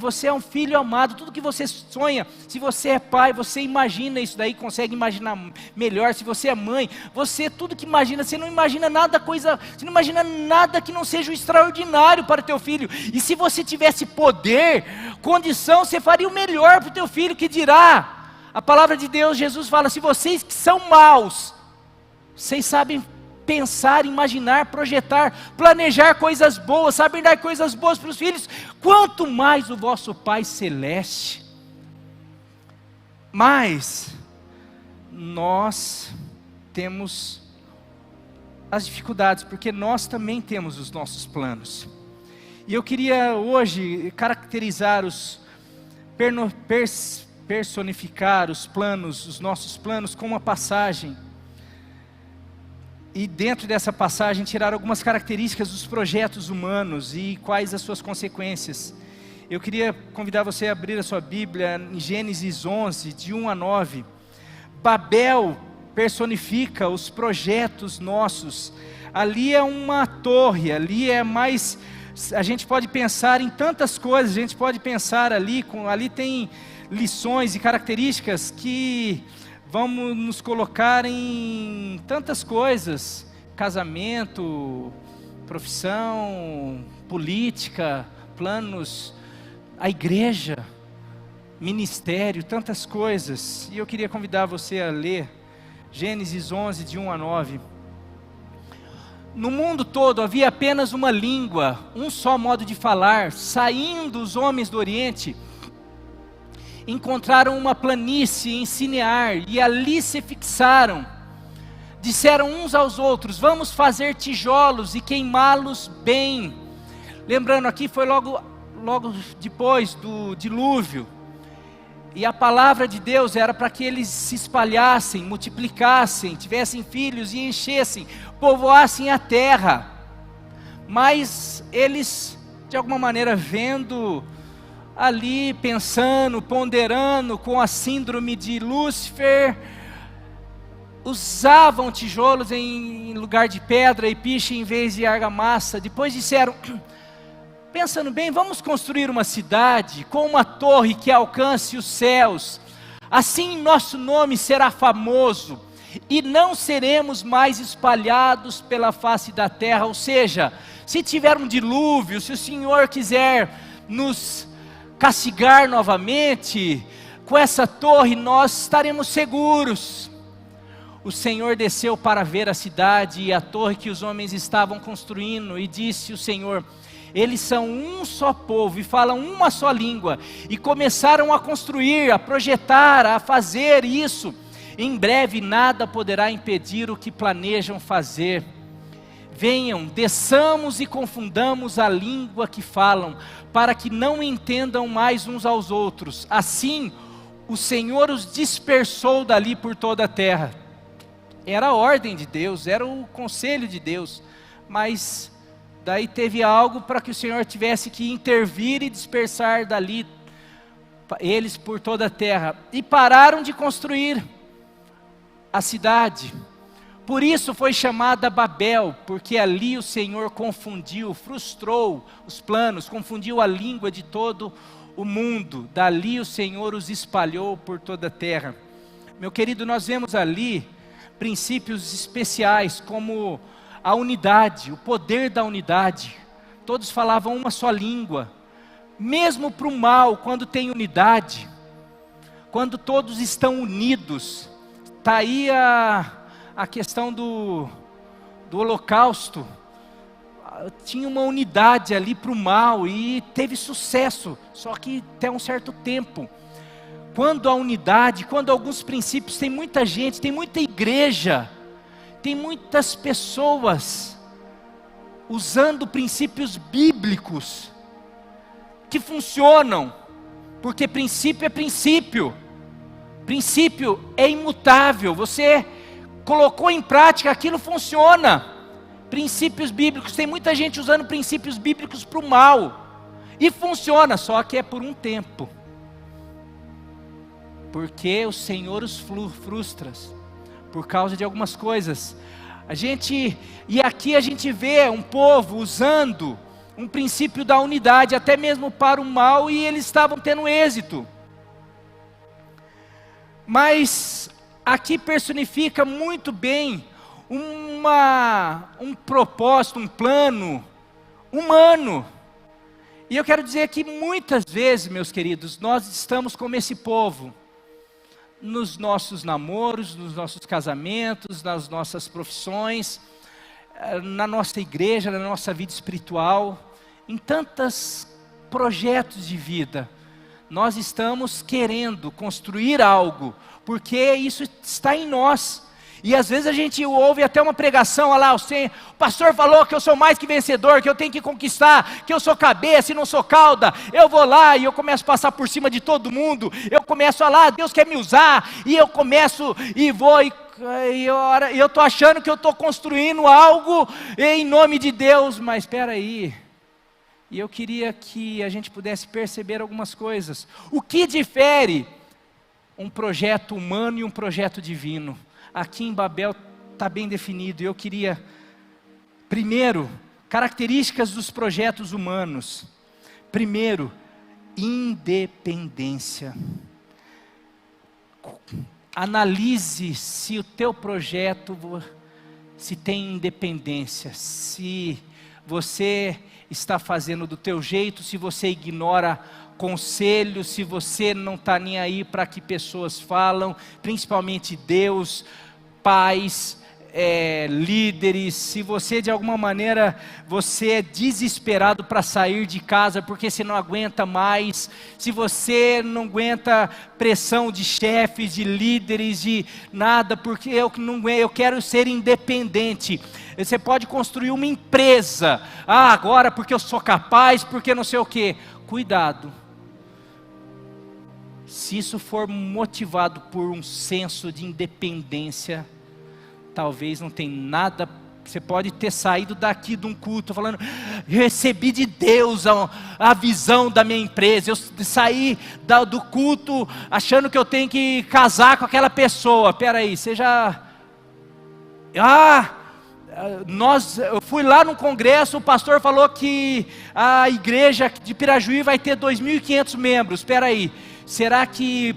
você é um filho amado, tudo que você sonha, se você é pai, você imagina isso daí, consegue imaginar melhor, se você é mãe, tudo que imagina, você não imagina você não imagina nada que não seja o extraordinário para o teu filho, e se você tivesse poder, condição, você faria o melhor para o teu filho, que dirá, a palavra de Deus, Jesus fala, se vocês que são maus, vocês sabem pensar, imaginar, projetar, planejar coisas boas, sabem dar coisas boas para os filhos, quanto mais o vosso Pai Celeste. Mas nós temos as dificuldades, porque nós também temos os nossos planos. E eu queria hoje caracterizar personificar os planos, os nossos planos, com uma passagem. E dentro dessa passagem tirar algumas características dos projetos humanos e quais as suas consequências. Eu queria convidar você a abrir a sua Bíblia em Gênesis 11, de 1 a 9. Babel personifica os projetos nossos. Ali é uma torre, ali é mais... A gente pode pensar em tantas coisas, a gente pode pensar ali tem lições e características que... vamos nos colocar em tantas coisas, casamento, profissão, política, planos, a igreja, ministério, tantas coisas. E eu queria convidar você a ler Gênesis 11, de 1 a 9. No mundo todo havia apenas uma língua, um só modo de falar. Saindo os homens do Oriente, encontraram uma planície em Sinear, e ali se fixaram. Disseram uns aos outros: vamos fazer tijolos e queimá-los bem. Lembrando, aqui foi logo depois do dilúvio. E a palavra de Deus era para que eles se espalhassem, multiplicassem, tivessem filhos e enchessem, povoassem a terra. Mas eles, de alguma maneira, vendo ali, pensando, ponderando com a síndrome de Lúcifer, usavam tijolos em lugar de pedra e piche em vez de argamassa. Depois disseram: pensando bem, vamos construir uma cidade com uma torre que alcance os céus. Assim nosso nome será famoso e não seremos mais espalhados pela face da terra. Ou seja, se tiver um dilúvio, se o Senhor quiser nos castigar novamente, com essa torre nós estaremos seguros. O Senhor desceu para ver a cidade e a torre que os homens estavam construindo, e disse o Senhor: eles são um só povo e falam uma só língua, e começaram a construir, a projetar, a fazer isso. Em breve nada poderá impedir o que planejam fazer. Venham, desçamos e confundamos a língua que falam, para que não entendam mais uns aos outros. Assim o Senhor os dispersou dali por toda a terra. Era a ordem de Deus, era o conselho de Deus, mas daí teve algo para que o Senhor tivesse que intervir e dispersar dali eles por toda a terra. E pararam de construir a cidade. Por isso foi chamada Babel, porque ali o Senhor confundiu, frustrou os planos, confundiu a língua de todo o mundo. Dali o Senhor os espalhou por toda a terra. Meu querido, nós vemos ali princípios especiais, como a unidade, o poder da unidade. Todos falavam uma só língua. Mesmo para o mal, quando tem unidade, quando todos estão unidos. Está aí a questão do holocausto. Tinha uma unidade ali para o mal e teve sucesso, só que até um certo tempo. Quando a unidade, quando alguns princípios, tem muita gente, tem muita igreja, tem muitas pessoas usando princípios bíblicos que funcionam, porque princípio é princípio, princípio é imutável. Você colocou em prática, aquilo funciona. Princípios bíblicos, tem muita gente usando princípios bíblicos para o mal, e funciona, só que é por um tempo, porque o Senhor os frustra, por causa de algumas coisas. E aqui a gente vê um povo usando um princípio da unidade, até mesmo para o mal, e eles estavam tendo êxito. Mas aqui personifica muito bem um propósito, um plano humano. E eu quero dizer que muitas vezes, meus queridos, nós estamos como esse povo, nos nossos namoros, nos nossos casamentos, nas nossas profissões, na nossa igreja, na nossa vida espiritual, em tantos projetos de vida. Nós estamos querendo construir algo, porque isso está em nós. E às vezes a gente ouve até uma pregação: olha lá, o pastor falou que eu sou mais que vencedor, que eu tenho que conquistar, que eu sou cabeça e não sou cauda. Eu vou lá e eu começo a passar por cima de todo mundo. Eu começo a lá, Deus quer me usar. E eu começo e vou e eu estou achando que eu estou construindo algo em nome de Deus. Mas espera aí. E eu queria que a gente pudesse perceber algumas coisas. O que difere um projeto humano e um projeto divino? Aqui em Babel está bem definido. E eu queria, primeiro, características dos projetos humanos. Primeiro, independência. Analise se o teu projeto, se tem independência, se você está fazendo do teu jeito, se você ignora conselhos, se você não está nem aí para que pessoas falam, principalmente Deus. pais, líderes, se você de alguma maneira, você é desesperado para sair de casa porque você não aguenta mais, se você não aguenta pressão de chefes, de líderes, de nada, porque eu quero ser independente. Você pode construir uma empresa, agora porque eu sou capaz, porque não sei o que. Cuidado, se isso for motivado por um senso de independência, talvez não tenha nada. Você pode ter saído daqui de um culto falando, recebi de Deus a visão da minha empresa. Eu saí do culto achando que eu tenho que casar com aquela pessoa. Espera aí, você já... eu fui lá no congresso, o pastor falou que a igreja de Pirajuí vai ter 2.500 membros. Espera aí, será que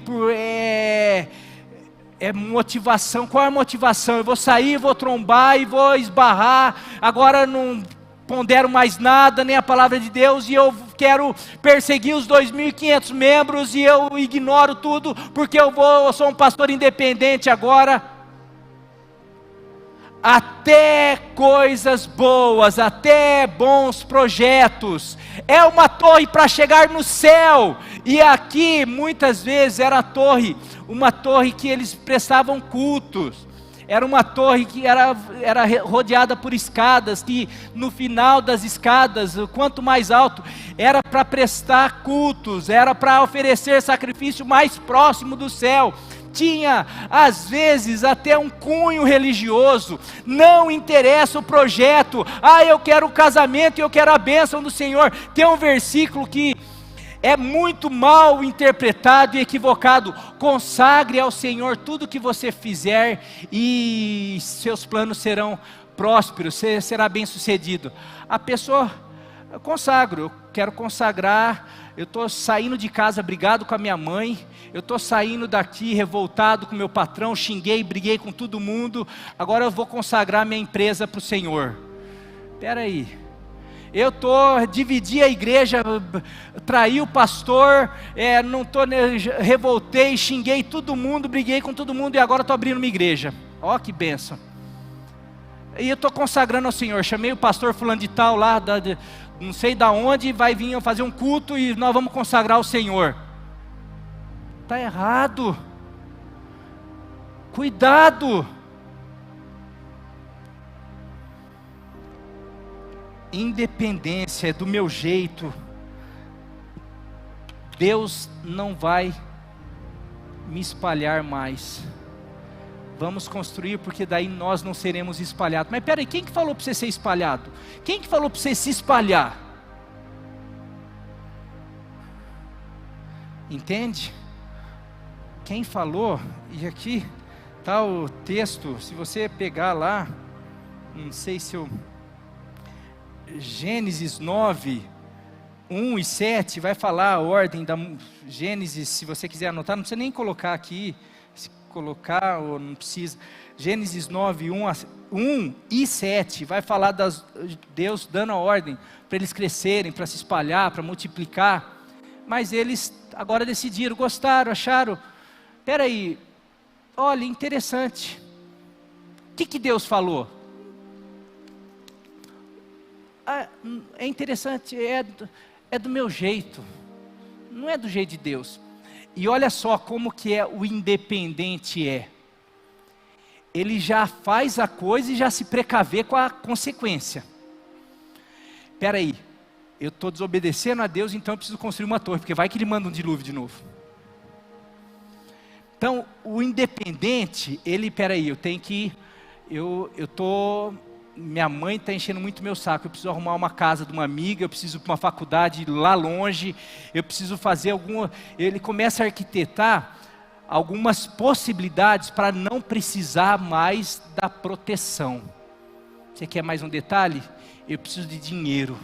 é motivação? Qual é a motivação? Eu vou sair, vou trombar e vou esbarrar, agora não pondero mais nada, nem a palavra de Deus, e eu quero perseguir os 2.500 membros, e eu ignoro tudo, porque eu sou um pastor independente agora. Até coisas boas, até bons projetos, é uma torre para chegar no céu, e aqui muitas vezes era uma torre que eles prestavam cultos, era uma torre que era rodeada por escadas, que no final das escadas, quanto mais alto, era para prestar cultos, era para oferecer sacrifício mais próximo do céu. Tinha às vezes até um cunho religioso, não interessa o projeto, eu quero o casamento e eu quero a bênção do Senhor. Tem um versículo que é muito mal interpretado e equivocado: consagre ao Senhor tudo que você fizer e seus planos serão prósperos, você será bem sucedido. A pessoa, eu quero consagrar, eu estou saindo de casa brigado com a minha mãe, eu estou saindo daqui revoltado com meu patrão, xinguei, briguei com todo mundo, agora eu vou consagrar minha empresa para o Senhor. Espera aí, eu dividi a igreja, traí o pastor, revoltei, xinguei todo mundo, briguei com todo mundo, e agora estou abrindo uma igreja. Ó que bênção. E eu estou consagrando ao Senhor, chamei o pastor fulano de tal lá, não sei da onde, vai vir fazer um culto e nós vamos consagrar ao Senhor. Está errado. Cuidado. Independência é do meu jeito. Deus não vai me espalhar mais. Vamos construir, porque daí nós não seremos espalhados. Mas peraí, quem que falou para você ser espalhado? Quem que falou para você se espalhar? Entende? Quem falou, e aqui está o texto, se você pegar lá, não sei se eu... Gênesis 9, 1 e 7, vai falar a ordem da Gênesis, se você quiser anotar, não precisa nem colocar aqui, se colocar ou não precisa. Gênesis 9, 1 e 7, vai falar Deus dando a ordem para eles crescerem, para se espalhar, para multiplicar, mas eles agora decidiram, gostaram, acharam, espera aí, olha, interessante, o que Deus falou? É interessante, é do meu jeito, não é do jeito de Deus. E olha só como que o independente ele já faz a coisa e já se precaver com a consequência. Espera aí, eu estou desobedecendo a Deus, então eu preciso construir uma torre, porque vai que ele manda um dilúvio de novo. Então o independente, espera aí, minha mãe está enchendo muito meu saco, eu preciso arrumar uma casa de uma amiga, eu preciso ir para uma faculdade lá longe, eu preciso fazer ele começa a arquitetar algumas possibilidades para não precisar mais da proteção. Você quer mais um detalhe? Eu preciso de dinheiro,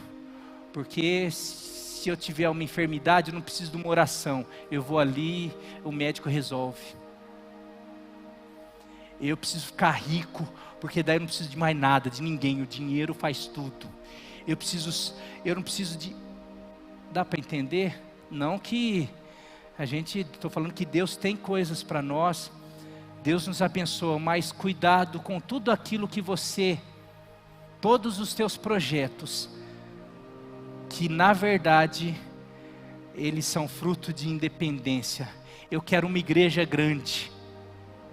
porque se eu tiver uma enfermidade, eu não preciso de uma oração, eu vou ali, o médico resolve. Eu preciso ficar rico, porque daí eu não preciso de mais nada, de ninguém, o dinheiro faz tudo. Eu não preciso de... Dá para entender? Não que estou falando que Deus tem coisas para nós, Deus nos abençoa, mas cuidado com tudo aquilo que todos os teus projetos, que na verdade, eles são fruto de independência. Eu quero uma igreja grande,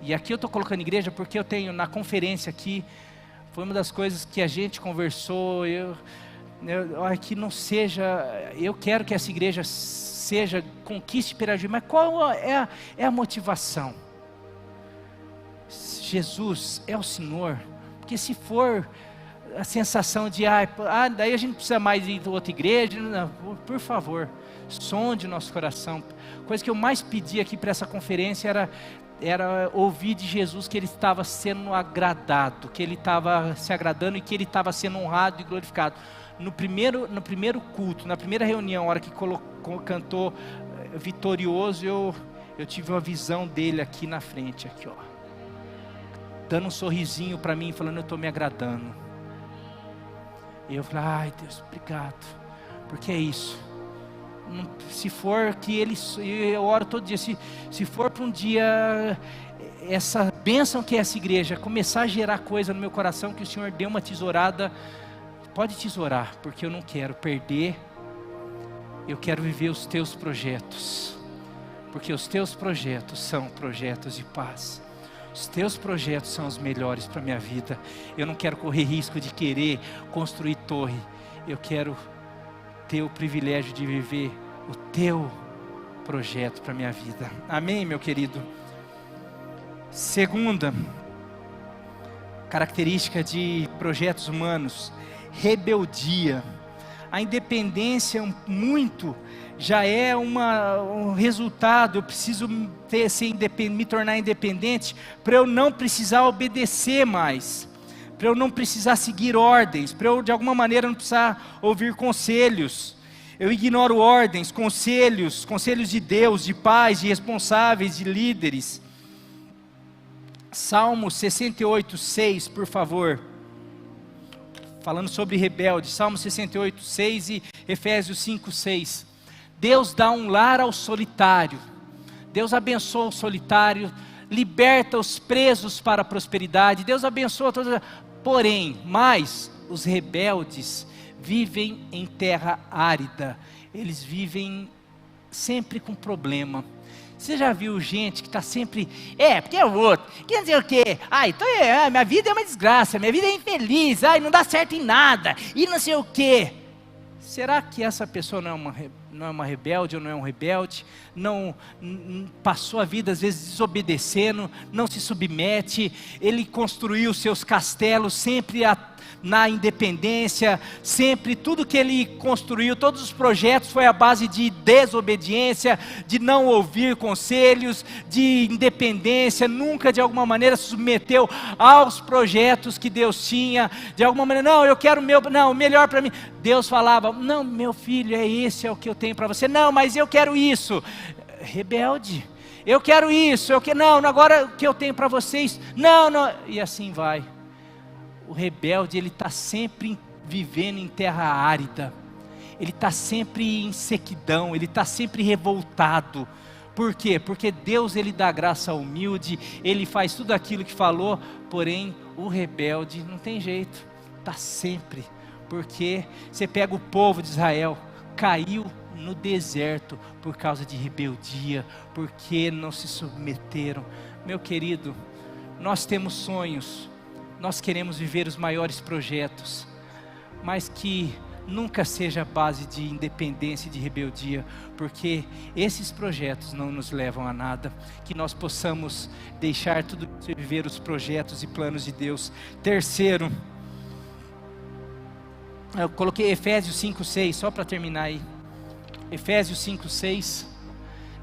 e aqui eu estou colocando igreja porque eu tenho na conferência aqui, foi uma das coisas que a gente conversou, que não seja, eu quero que essa igreja seja, conquiste Pirajuí, mas qual é a motivação? Jesus é o Senhor, porque se for a sensação de, daí a gente precisa mais ir para outra igreja, não, por favor, sonde o nosso coração. Coisa que eu mais pedi aqui para essa conferência era ouvir de Jesus que Ele estava sendo agradado, que Ele estava se agradando e que Ele estava sendo honrado e glorificado. No primeiro culto, na primeira reunião, a hora que cantou Vitorioso, eu tive uma visão dele aqui na frente, aqui, dando um sorrisinho para mim, falando: eu estou me agradando. E eu falei: ai Deus, obrigado, porque é isso. Se for que eu oro todo dia, se for para um dia, essa bênção que é essa igreja, começar a gerar coisa no meu coração, que o Senhor dê uma tesourada, pode tesourar, porque eu não quero perder, eu quero viver os teus projetos, porque os teus projetos são projetos de paz. Os teus projetos são os melhores para a minha vida. Eu não quero correr risco de querer construir torre. Eu quero ter o privilégio de viver o teu projeto para a minha vida. Amém, meu querido? Segunda característica de projetos humanos: rebeldia. A independência já é um resultado. Eu preciso me tornar independente para eu não precisar obedecer mais, para eu não precisar seguir ordens, para eu de alguma maneira não precisar ouvir conselhos. Eu ignoro ordens, conselhos de Deus, de pais, de responsáveis, de líderes. Salmo 68, 6, por favor. Falando sobre rebelde, Salmo 68, 6 e Efésios 5, 6. Deus dá um lar ao solitário. Deus abençoa o solitário, liberta os presos para a prosperidade. Deus abençoa todos. Porém, os rebeldes vivem em terra árida. Eles vivem sempre com problema. Você já viu gente que está sempre, porque é o outro, quer dizer o quê? Então minha vida é uma desgraça, minha vida é infeliz, não dá certo em nada, e não sei o quê. Será que essa pessoa não é uma rebelde ou não é um rebelde? Não passou a vida às vezes desobedecendo, não se submete, ele construiu seus castelos sempre na independência, sempre tudo que ele construiu, todos os projetos foi à base de desobediência, de não ouvir conselhos, de independência, nunca de alguma maneira se submeteu aos projetos que Deus tinha, de alguma maneira, não, eu quero o melhor para mim. Deus falava: não, meu filho, esse é o que eu tenho para você. Não, mas eu quero isso. Rebelde. Eu quero isso, não, agora o que eu tenho para vocês, não, e assim vai. O rebelde, ele está sempre vivendo em terra árida, ele está sempre em sequidão, ele está sempre revoltado. Por quê? Porque Deus, ele dá graça ao humilde, ele faz tudo aquilo que falou, porém o rebelde não tem jeito, está sempre. Porque você pega o povo de Israel, caiu no deserto por causa de rebeldia, porque não se submeteram. Meu querido, nós temos sonhos, nós queremos viver os maiores projetos, mas que nunca seja a base de independência e de rebeldia, porque esses projetos não nos levam a nada. Que nós possamos deixar tudo isso e viver os projetos e planos de Deus. Terceiro, eu coloquei Efésios 5, 6, só para terminar aí. Efésios 5, 6.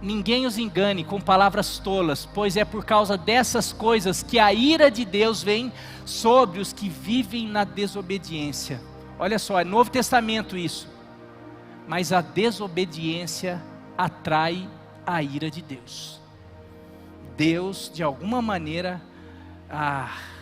Ninguém os engane com palavras tolas, pois é por causa dessas coisas que a ira de Deus vem sobre os que vivem na desobediência. Olha só, é Novo Testamento isso. Mas a desobediência atrai a ira de Deus. Deus, de alguma maneira,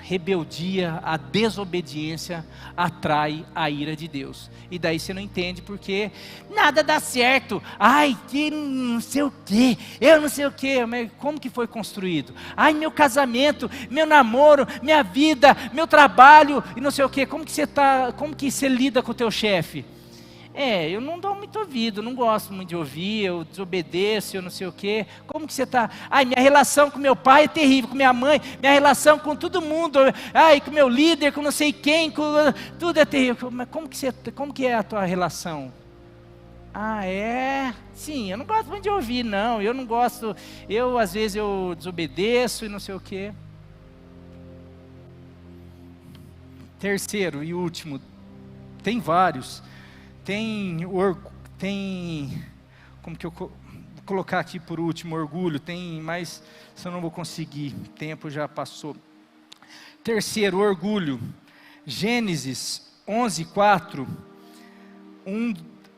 rebeldia, a desobediência atrai a ira de Deus. E daí você não entende porque nada dá certo. Ai, que não sei o que, eu não sei o que. Mas como que foi construído? Ai, meu casamento, meu namoro, minha vida, meu trabalho e não sei o que. Como que você lida com o teu chefe? Eu não dou muito ouvido, não gosto muito de ouvir, eu desobedeço, eu não sei o quê. Como que você está? Ai, minha relação com meu pai é terrível, com minha mãe, minha relação com todo mundo, ai, com meu líder, com não sei quem, tudo é terrível. Mas como que é a tua relação? Ah, é? Sim, eu não gosto muito de ouvir, não, eu não gosto, às vezes eu desobedeço e não sei o quê. Terceiro e último, tem vários. Como que eu vou colocar aqui por último, orgulho, mas se eu não vou conseguir, o tempo já passou. Terceiro, orgulho, Gênesis 11:4,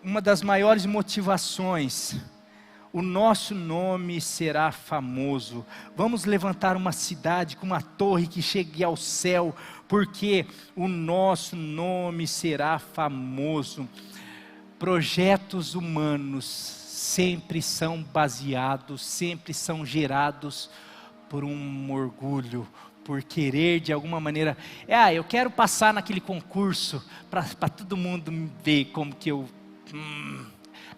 uma das maiores motivações: o nosso nome será famoso, vamos levantar uma cidade com uma torre que chegue ao céu, porque o nosso nome será famoso. Projetos humanos sempre são baseados, sempre são gerados por um orgulho, por querer de alguma maneira, eu quero passar naquele concurso, para todo mundo ver como que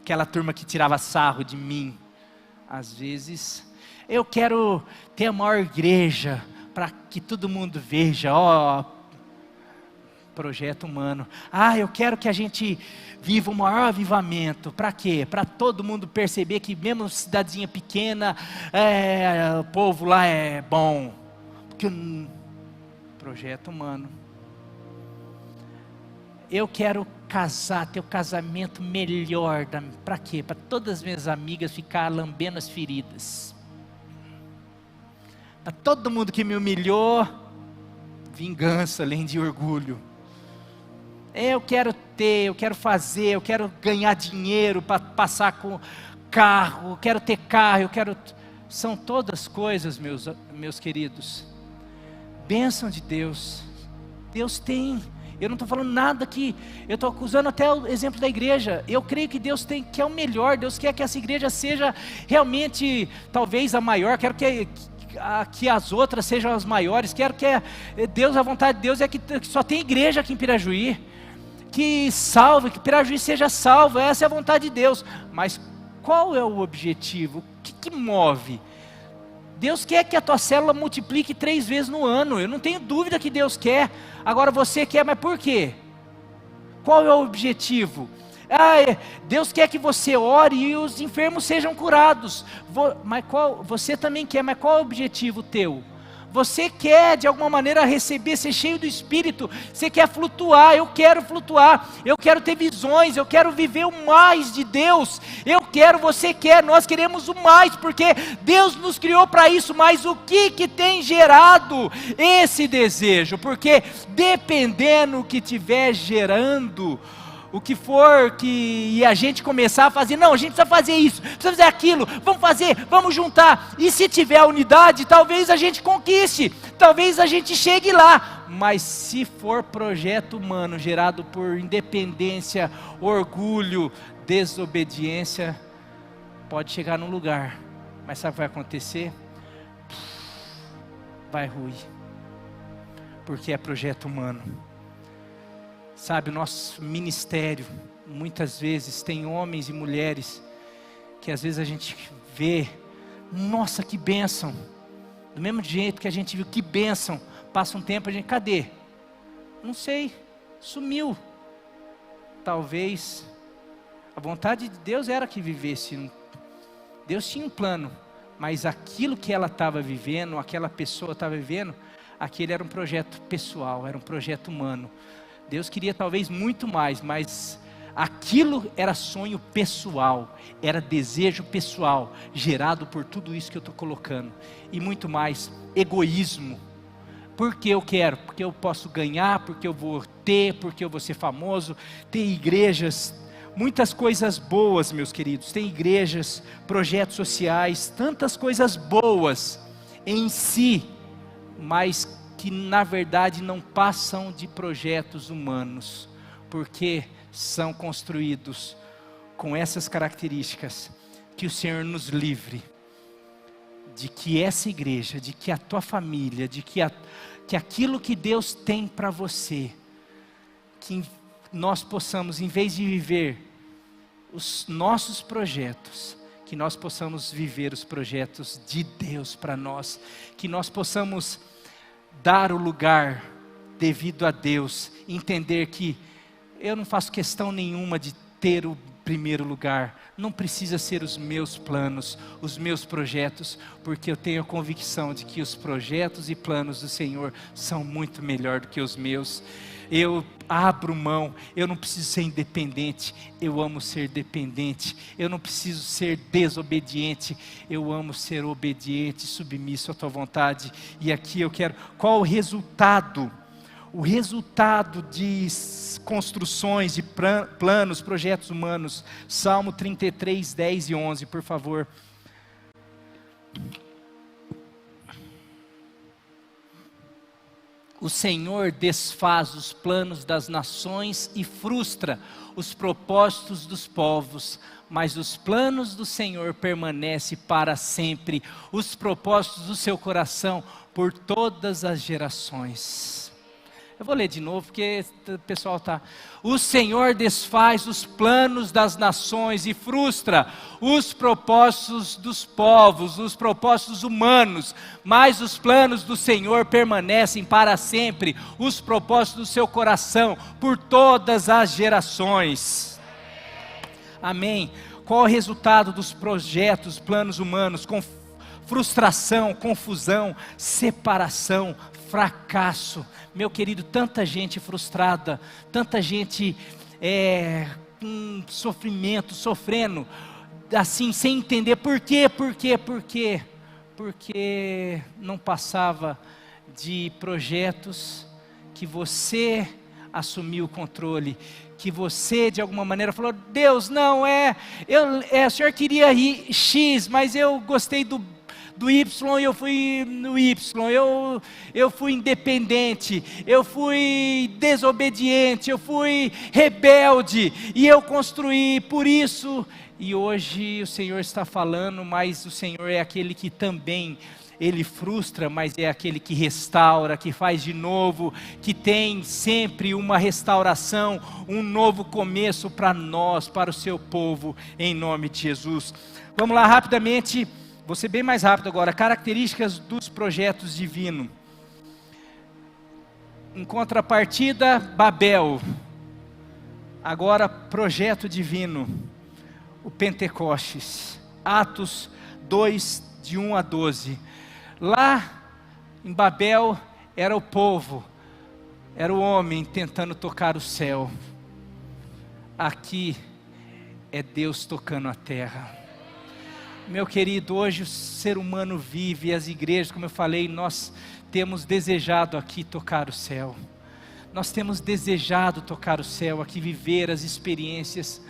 aquela turma que tirava sarro de mim. Às vezes, eu quero ter a maior igreja, para que todo mundo veja, projeto humano. Eu quero que a gente viva o maior avivamento. Para quê? Para todo mundo perceber que mesmo cidadezinha pequena, o povo lá é bom. Porque projeto humano. Eu quero casar, ter o casamento melhor. Para quê? Para todas as minhas amigas ficar lambendo as feridas. Para todo mundo que me humilhou, vingança além de orgulho. Eu quero fazer, eu quero ganhar dinheiro para passar com carro, eu quero ter carro, são todas coisas, meus queridos, bênção de Deus. Deus tem, eu não estou falando nada que, eu estou usando até o exemplo da igreja. Eu creio que Deus quer o melhor, Deus quer que essa igreja seja realmente, talvez a maior, quero que as outras sejam as maiores, quero que a vontade de Deus é que só tem igreja aqui em Pirajuí, que Pirajuí seja salvo, essa é a vontade de Deus. Mas qual é o objetivo? O que move? Deus quer que a tua célula multiplique 3 vezes no ano, eu não tenho dúvida que Deus quer. Agora você quer, mas por quê? Qual é o objetivo? Deus quer que você ore e os enfermos sejam curados, você também quer, mas qual é o objetivo teu? Você quer de alguma maneira receber, ser cheio do Espírito, você quer flutuar, eu quero flutuar, eu quero ter visões, eu quero viver o mais de Deus, você quer, nós queremos o mais, porque Deus nos criou para isso. Mas o que tem gerado esse desejo? Porque dependendo do que estiver gerando, o que for que a gente começar a fazer, não, a gente precisa fazer isso, precisa fazer aquilo, vamos juntar, e se tiver unidade, talvez a gente conquiste, talvez a gente chegue lá. Mas se for projeto humano, gerado por independência, orgulho, desobediência, pode chegar num lugar, mas sabe o que vai acontecer? Vai ruir, porque é projeto humano. Sabe, o nosso ministério, muitas vezes, tem homens e mulheres, que às vezes a gente vê, nossa, que bênção, do mesmo jeito que a gente viu, que bênção, passa um tempo, a gente, cadê? Não sei, sumiu. Talvez, a vontade de Deus era que vivesse, Deus tinha um plano, mas aquilo que ela estava vivendo, aquela pessoa estava vivendo, aquele era um projeto pessoal, era um projeto humano. Deus queria talvez muito mais, mas aquilo era sonho pessoal, era desejo pessoal, gerado por tudo isso que eu estou colocando, e muito mais, egoísmo. Porque eu quero, porque eu posso ganhar, porque eu vou ter, porque eu vou ser famoso. Tem igrejas, muitas coisas boas, meus queridos, tem igrejas, projetos sociais, tantas coisas boas em si, mas que na verdade não passam de projetos humanos, porque são construídos com essas características. Que o Senhor nos livre de que essa igreja, de que a tua família, de que aquilo que Deus tem para você, que nós possamos, em vez de viver os nossos projetos, que nós possamos viver os projetos de Deus para nós, que nós possamos dar o lugar devido a Deus, entender que eu não faço questão nenhuma de ter o primeiro lugar, não precisa ser os meus planos, os meus projetos, porque eu tenho a convicção de que os projetos e planos do Senhor são muito melhor do que os meus. Eu abro mão, eu não preciso ser independente, eu amo ser dependente, eu não preciso ser desobediente, eu amo ser obediente, submisso à tua vontade. E aqui eu quero, qual o resultado? O resultado de construções, de planos, projetos humanos. Salmo 33, 10 e 11, por favor. O Senhor desfaz os planos das nações e frustra os propósitos dos povos, mas os planos do Senhor permanecem para sempre, os propósitos do seu coração por todas as gerações. Eu vou ler de novo, porque o pessoal está... O Senhor desfaz os planos das nações e frustra os propósitos dos povos, os propósitos humanos, mas os planos do Senhor permanecem para sempre, os propósitos do seu coração, por todas as gerações. Amém. Qual o resultado dos projetos, planos humanos? Com frustração, confusão, separação, fracasso. Meu querido, tanta gente frustrada, tanta gente com sofrimento, sofrendo, assim, sem entender por quê? Porque não passava de projetos que você assumiu o controle, que você de alguma maneira falou, Deus, não o Senhor queria X, mas eu gostei do Y, eu fui no Y, eu fui independente, eu fui desobediente, eu fui rebelde, e eu construí por isso. E hoje o Senhor está falando, mas o Senhor é aquele que também, Ele frustra, mas é aquele que restaura, que faz de novo, que tem sempre uma restauração, um novo começo para nós, para o seu povo, em nome de Jesus. Vamos lá rapidamente. Vou ser bem mais rápido agora. Características dos projetos divinos. Em contrapartida, Babel. Agora, projeto divino. O Pentecostes. Atos 2, de 1 a 12. Lá em Babel, era o povo, era o homem tentando tocar o céu. Aqui é Deus tocando a terra. Meu querido, hoje o ser humano vive, as igrejas, como eu falei, nós temos desejado aqui tocar o céu. Nós temos desejado tocar o céu, aqui viver as experiências.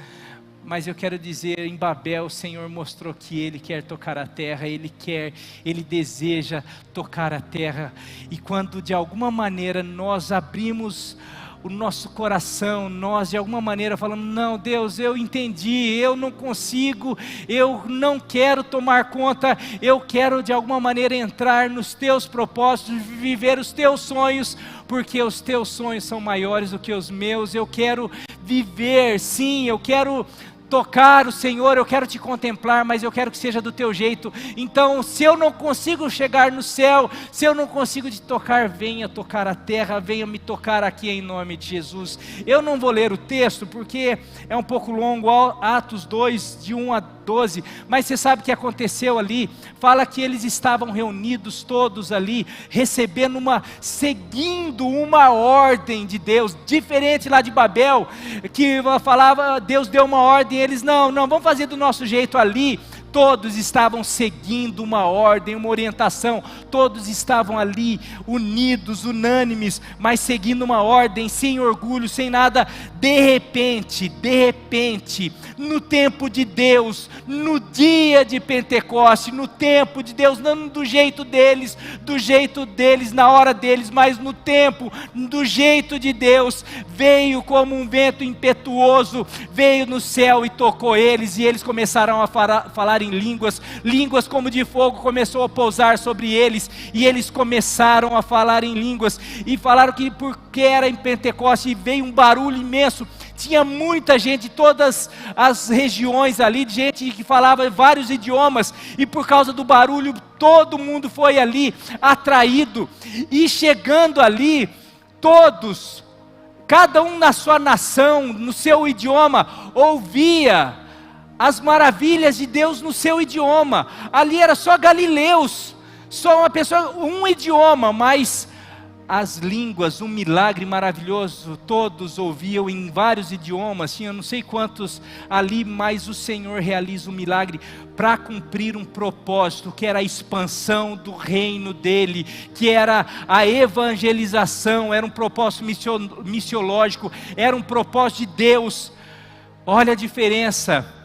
Mas eu quero dizer, em Babel o Senhor mostrou que Ele quer tocar a terra, Ele deseja tocar a terra. E quando de alguma maneira nós abrimos o nosso coração, nós de alguma maneira falamos, não Deus, eu entendi, eu não consigo, eu não quero tomar conta, eu quero de alguma maneira entrar nos teus propósitos, viver os teus sonhos, porque os teus sonhos são maiores do que os meus. Eu quero viver, sim, eu quero tocar o Senhor, eu quero te contemplar, mas eu quero que seja do teu jeito. Então, se eu não consigo chegar no céu, se eu não consigo te tocar, venha tocar a terra, venha me tocar aqui em nome de Jesus. Eu não vou ler o texto, porque é um pouco longo, Atos 2, de 1 a 12, mas você sabe o que aconteceu ali? Fala que eles estavam reunidos todos ali, seguindo uma ordem de Deus, diferente lá de Babel, que falava, Deus deu uma ordem, eles não, vamos fazer do nosso jeito ali. todos estavam seguindo uma ordem, uma orientação, todos estavam ali unidos, unânimes, mas seguindo uma ordem, sem orgulho, sem nada. De repente, no tempo de Deus, no dia de Pentecoste, no tempo de Deus, não do jeito deles, na hora deles, mas no tempo, do jeito de Deus, veio como um vento impetuoso, veio no céu e tocou eles, e eles começaram a falar em línguas como de fogo começou a pousar sobre eles, e eles começaram a falar em línguas, e falaram que porque era em Pentecoste, e veio um barulho imenso, tinha muita gente de todas as regiões ali, de gente que falava vários idiomas, e por causa do barulho, todo mundo foi ali atraído, e chegando ali, todos, cada um na sua nação, no seu idioma, ouvia as maravilhas de Deus no seu idioma. Ali era só galileus, só uma pessoa, um idioma, mas as línguas, um milagre maravilhoso, todos ouviam em vários idiomas, tinha não sei quantos ali, mas o Senhor realiza um milagre para cumprir um propósito, que era a expansão do reino dele, que era a evangelização, era um propósito missiológico, era um propósito de Deus. Olha a diferença.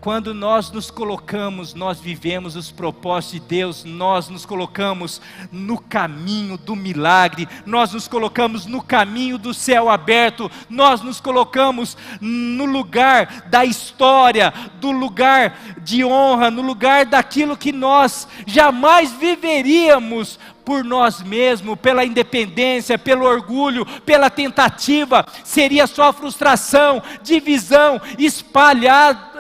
Quando nós nos colocamos, nós vivemos os propósitos de Deus, nós nos colocamos no caminho do milagre, nós nos colocamos no caminho do céu aberto, nós nos colocamos no lugar da história, do lugar de honra, no lugar daquilo que nós jamais viveríamos por nós mesmos, pela independência, pelo orgulho, pela tentativa, seria só frustração, divisão, espalhado.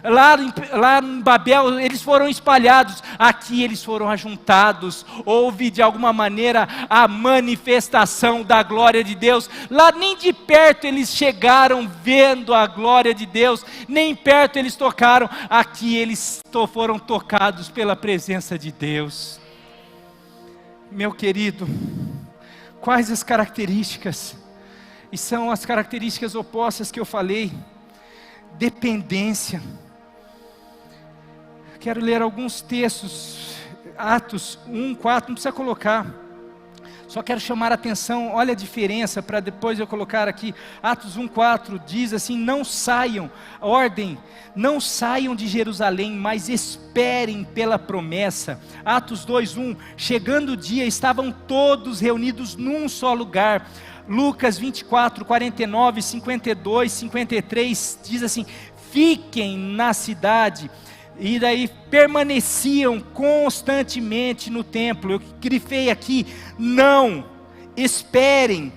Lá em Babel eles foram espalhados, aqui eles foram ajuntados, houve de alguma maneira a manifestação da glória de Deus, lá nem de perto eles chegaram vendo a glória de Deus, nem perto eles tocaram, aqui eles foram tocados pela presença de Deus. Meu querido, quais as características? E são as características opostas que eu falei. Dependência. Quero ler alguns textos, Atos 1:4, não precisa colocar, só quero chamar a atenção, olha a diferença, para depois eu colocar aqui. Atos 1:4 diz assim: não saiam, ordem, não saiam de Jerusalém, mas esperem pela promessa. Atos 2:1, chegando o dia, estavam todos reunidos num só lugar. Lucas 24, 49, 52, 53, diz assim: fiquem na cidade, e daí permaneciam constantemente no templo. Eu grifei aqui, não, esperem,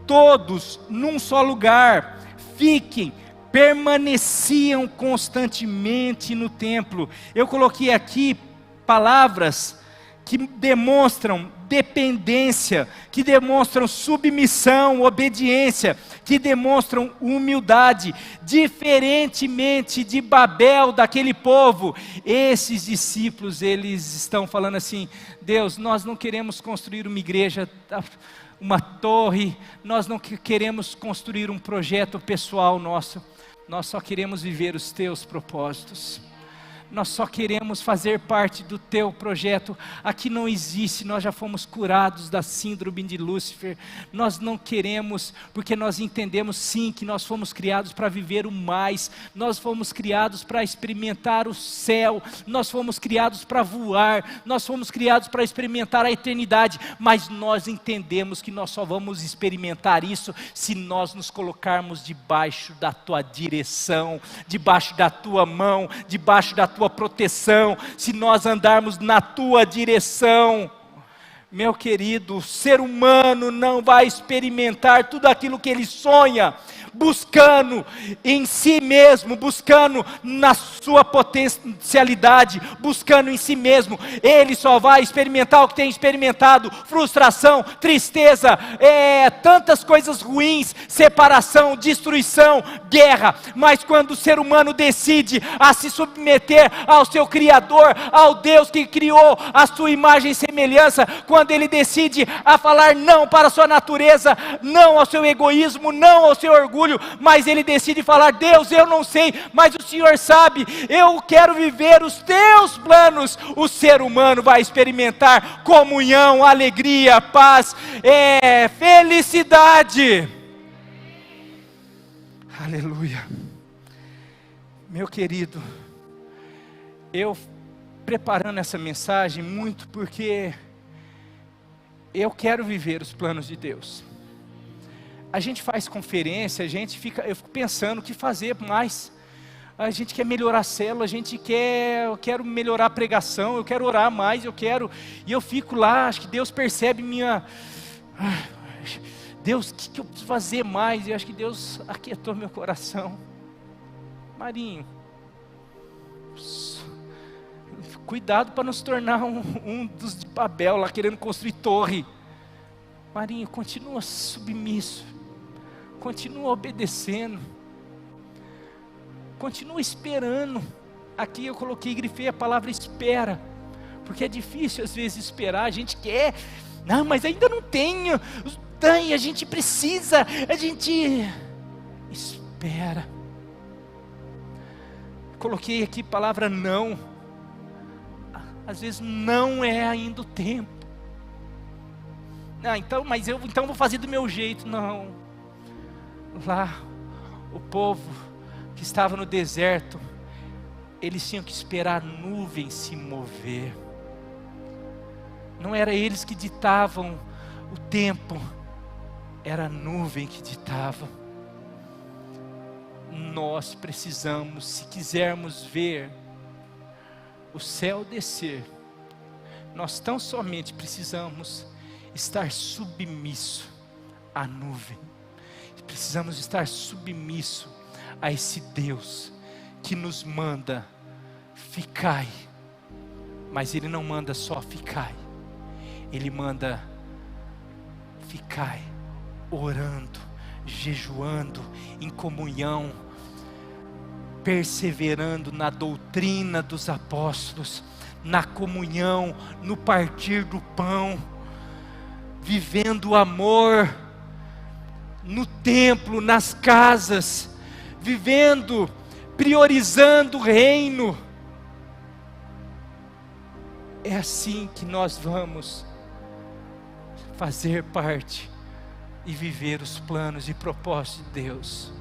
todos num só lugar, fiquem, permaneciam constantemente no templo. Eu coloquei aqui palavras que demonstram dependência, que demonstram submissão, obediência, que demonstram humildade. Diferentemente de Babel, daquele povo, esses discípulos, eles estão falando assim: Deus, nós não queremos construir uma igreja, uma torre, nós não queremos construir um projeto pessoal nosso, nós só queremos viver os teus propósitos. Nós só queremos fazer parte do teu projeto. Aqui não existe, nós já fomos curados da síndrome de Lúcifer. Nós não queremos, porque nós entendemos sim que nós fomos criados para viver o mais. Nós fomos criados para experimentar o céu. Nós fomos criados para voar. Nós fomos criados para experimentar a eternidade. Mas nós entendemos que nós só vamos experimentar isso se nós nos colocarmos debaixo da tua direção, debaixo da tua mão, debaixo da tua proteção, se nós andarmos na tua direção. Meu querido, o ser humano não vai experimentar tudo aquilo que ele sonha, buscando em si mesmo, buscando na sua potencialidade, buscando em si mesmo. Ele só vai experimentar o que tem experimentado: frustração, tristeza, tantas coisas ruins, separação, destruição, guerra. Mas quando o ser humano decide a se submeter ao seu Criador, ao Deus que criou a sua imagem e semelhança, quando quando ele decide a falar não para a sua natureza, não ao seu egoísmo, não ao seu orgulho, mas ele decide falar: Deus, eu não sei, mas o Senhor sabe, eu quero viver os teus planos. O ser humano vai experimentar comunhão, alegria, paz, felicidade. Aleluia. Meu querido, eu preparando essa mensagem muito porque eu quero viver os planos de Deus. A gente faz conferência, eu fico pensando o que fazer mais. A gente quer melhorar a célula, eu quero melhorar a pregação, eu quero orar mais, e eu fico lá, acho que Deus percebe Deus, o que eu preciso fazer mais? E eu acho que Deus aquietou meu coração. Marinho, cuidado para não se tornar um dos de Babel lá querendo construir torre. Marinho, continua submisso, continua obedecendo, continua esperando. Aqui eu coloquei, grifei a palavra espera, porque é difícil às vezes esperar. A gente quer, não, mas ainda não tenho, a gente precisa, a gente espera. Coloquei aqui a palavra não. Às vezes não é ainda o tempo. Então vou fazer do meu jeito. Não. Lá, o povo que estava no deserto, eles tinham que esperar a nuvem se mover. Não era eles que ditavam o tempo, era a nuvem que ditava. Nós precisamos, se quisermos ver o céu descer, nós tão somente precisamos estar submisso à nuvem. Precisamos estar submisso a esse Deus que nos manda: ficai. Mas Ele não manda só ficai, Ele manda ficai orando, jejuando, em comunhão, perseverando na doutrina dos apóstolos, na comunhão, no partir do pão, vivendo o amor no templo, nas casas, vivendo, priorizando o reino. É assim que nós vamos fazer parte e viver os planos e propósitos de Deus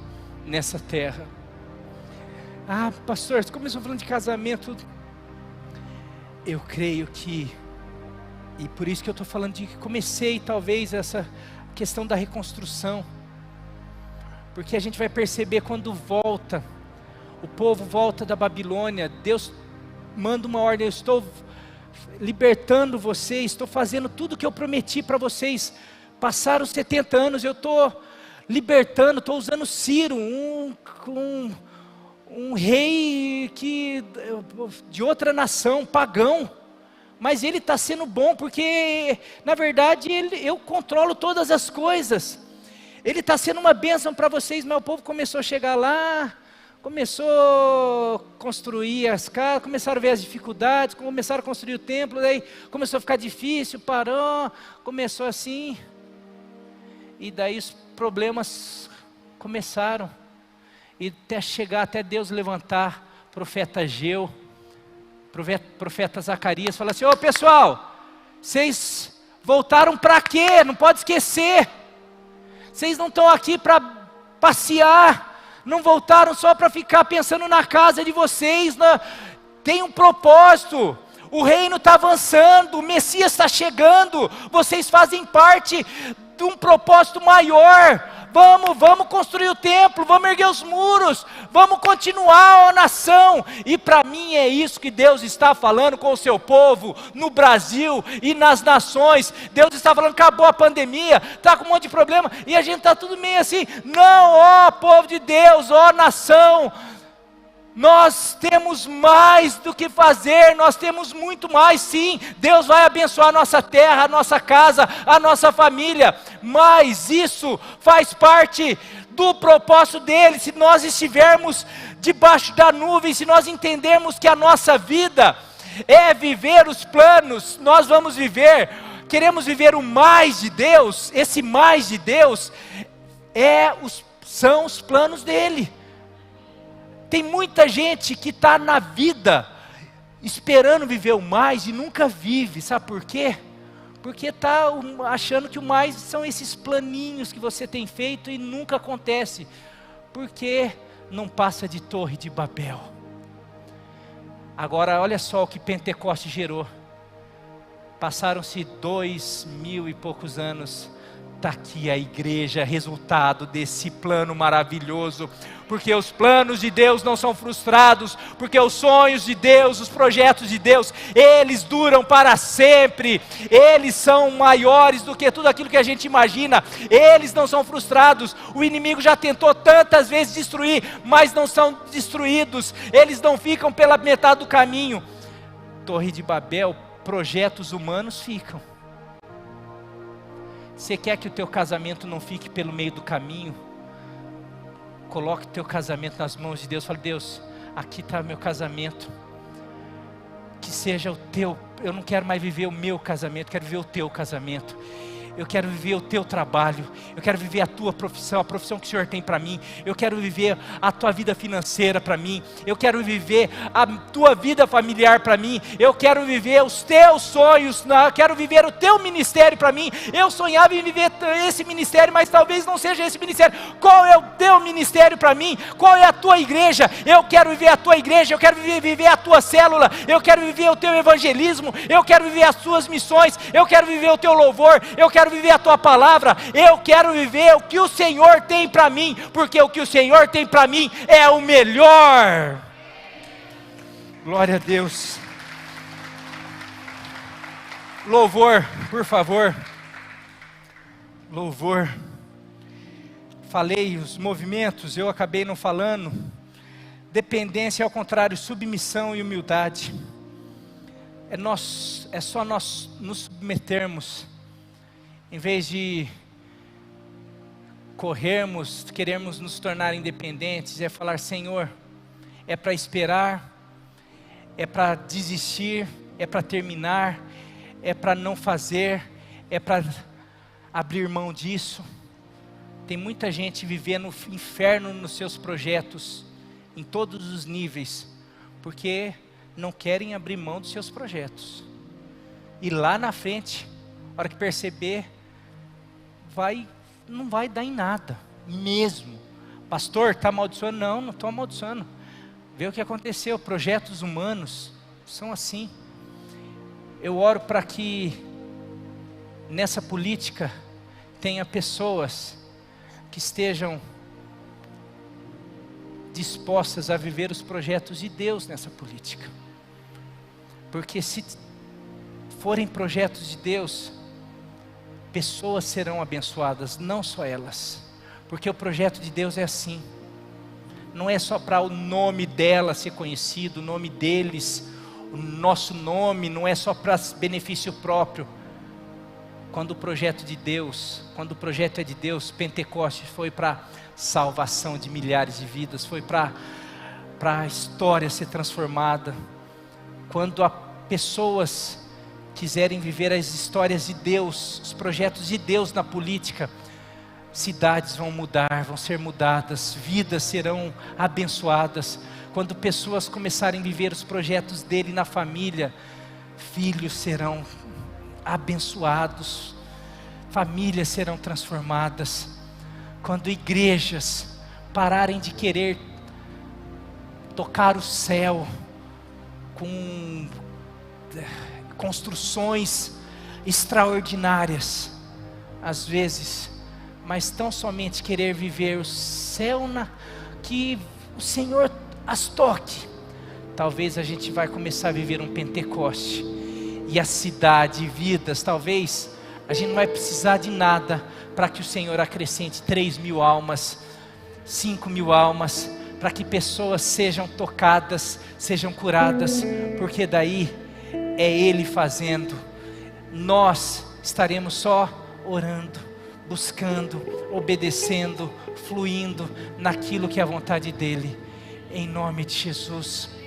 nessa terra. Pastor, você começou falando de casamento. Eu creio que, e por isso que eu estou falando de que comecei talvez essa questão da reconstrução, porque a gente vai perceber quando o povo volta da Babilônia, Deus manda uma ordem: eu estou libertando vocês, estou fazendo tudo o que eu prometi para vocês. Passaram 70 anos, eu estou libertando, estou usando Ciro, um rei de outra nação, pagão, mas ele está sendo bom, porque na verdade eu controlo todas as coisas. Ele está sendo uma bênção para vocês. Mas o povo começou a chegar lá, começou a construir as casas, começaram a ver as dificuldades, começaram a construir o templo, daí começou a ficar difícil, parou, começou assim, e daí os problemas começaram, e até Deus levantar profeta Ageu, profeta Zacarias, falar assim: ô pessoal, vocês voltaram para quê? Não pode esquecer, vocês não estão aqui para passear, não voltaram só para ficar pensando na casa de vocês, tem um propósito, o reino está avançando, o Messias está chegando, vocês fazem parte de um propósito maior. Vamos construir o templo, vamos erguer os muros, vamos continuar a nação. E para mim é isso que Deus está falando com o seu povo, no Brasil e nas nações. Deus está falando: acabou a pandemia, está com um monte de problema, e a gente está tudo meio assim. Não, ó povo de Deus, ó nação, nós temos mais do que fazer, nós temos muito mais. Sim, Deus vai abençoar a nossa terra, a nossa casa, a nossa família, mas isso faz parte do propósito dele. Se nós estivermos debaixo da nuvem, se nós entendermos que a nossa vida é viver os planos, nós vamos viver. queremos viver o mais de Deus, esse mais de Deus são os planos dele. Tem muita gente que está na vida esperando viver o mais e nunca vive, sabe por quê? Porque está achando que o mais são esses planinhos que você tem feito e nunca acontece, porque não passa de Torre de Babel. Agora olha só o que Pentecoste gerou. Passaram-se 2000 e poucos anos, está aqui a igreja, resultado desse plano maravilhoso, porque os planos de Deus não são frustrados, porque os sonhos de Deus, os projetos de Deus, eles duram para sempre, eles são maiores do que tudo aquilo que a gente imagina, eles não são frustrados. O inimigo já tentou tantas vezes destruir, mas não são destruídos, eles não ficam pela metade do caminho. Torre de Babel, projetos humanos ficam. Você quer que o teu casamento não fique pelo meio do caminho? Coloque o teu casamento nas mãos de Deus. Fale: Deus, aqui está meu casamento. Que seja o teu. Eu não quero mais viver o meu casamento, quero viver o teu casamento. Eu quero viver o teu trabalho, eu quero viver a tua profissão, a profissão que o Senhor tem para mim. Eu quero viver a tua vida financeira para mim. Eu quero viver a tua vida familiar para mim. Eu quero viver os teus sonhos, eu quero viver o teu ministério para mim. Eu sonhava em viver esse ministério, mas talvez não seja esse ministério. Qual é o teu ministério para mim? Qual é a tua igreja? Eu quero viver a tua igreja, eu quero viver a tua célula, eu quero viver o teu evangelismo, eu quero viver as tuas missões, eu quero viver o teu louvor, eu quero viver a tua palavra, eu quero viver o que o Senhor tem para mim, porque o que o Senhor tem para mim é o melhor. Glória a Deus. Louvor, por favor. Louvor. Falei os movimentos, eu acabei não falando. Dependência é ao contrário, submissão e humildade. É só nós nos submetermos, em vez de corrermos, queremos nos tornar independentes. É falar: Senhor, é para esperar, é para desistir, é para terminar, é para não fazer, é para abrir mão disso. Tem muita gente vivendo inferno nos seus projetos, em todos os níveis, porque não querem abrir mão dos seus projetos. E lá na frente, a hora que perceber, não vai dar em nada, mesmo. Pastor, está amaldiçoando? Não estou amaldiçoando. Vê o que aconteceu, projetos humanos são assim. Eu oro para que nessa política tenha pessoas que estejam dispostas a viver os projetos de Deus nessa política, porque se forem projetos de Deus, pessoas serão abençoadas, não só elas, porque o projeto de Deus é assim, não é só para o nome dela ser conhecido, o nome deles, o nosso nome, não é só para benefício próprio. Quando o projeto é de Deus, Pentecostes foi para salvação de milhares de vidas, foi para a história ser transformada. Quando pessoas quiserem viver as histórias de Deus, os projetos de Deus na política, cidades vão mudar, vão ser mudadas, vidas serão abençoadas. Quando pessoas começarem a viver os projetos dele na família, filhos serão abençoados, famílias serão transformadas. Quando igrejas pararem de querer tocar o céu com construções extraordinárias, às vezes, mas tão somente querer viver o céu que o Senhor as toque, talvez a gente vai começar a viver um Pentecoste, e a cidade, vidas, talvez a gente não vai precisar de nada para que o Senhor acrescente 3.000 almas, 5.000 almas, para que pessoas sejam tocadas, sejam curadas, porque daí é Ele fazendo, nós estaremos só orando, buscando, obedecendo, fluindo naquilo que é a vontade dEle, em nome de Jesus.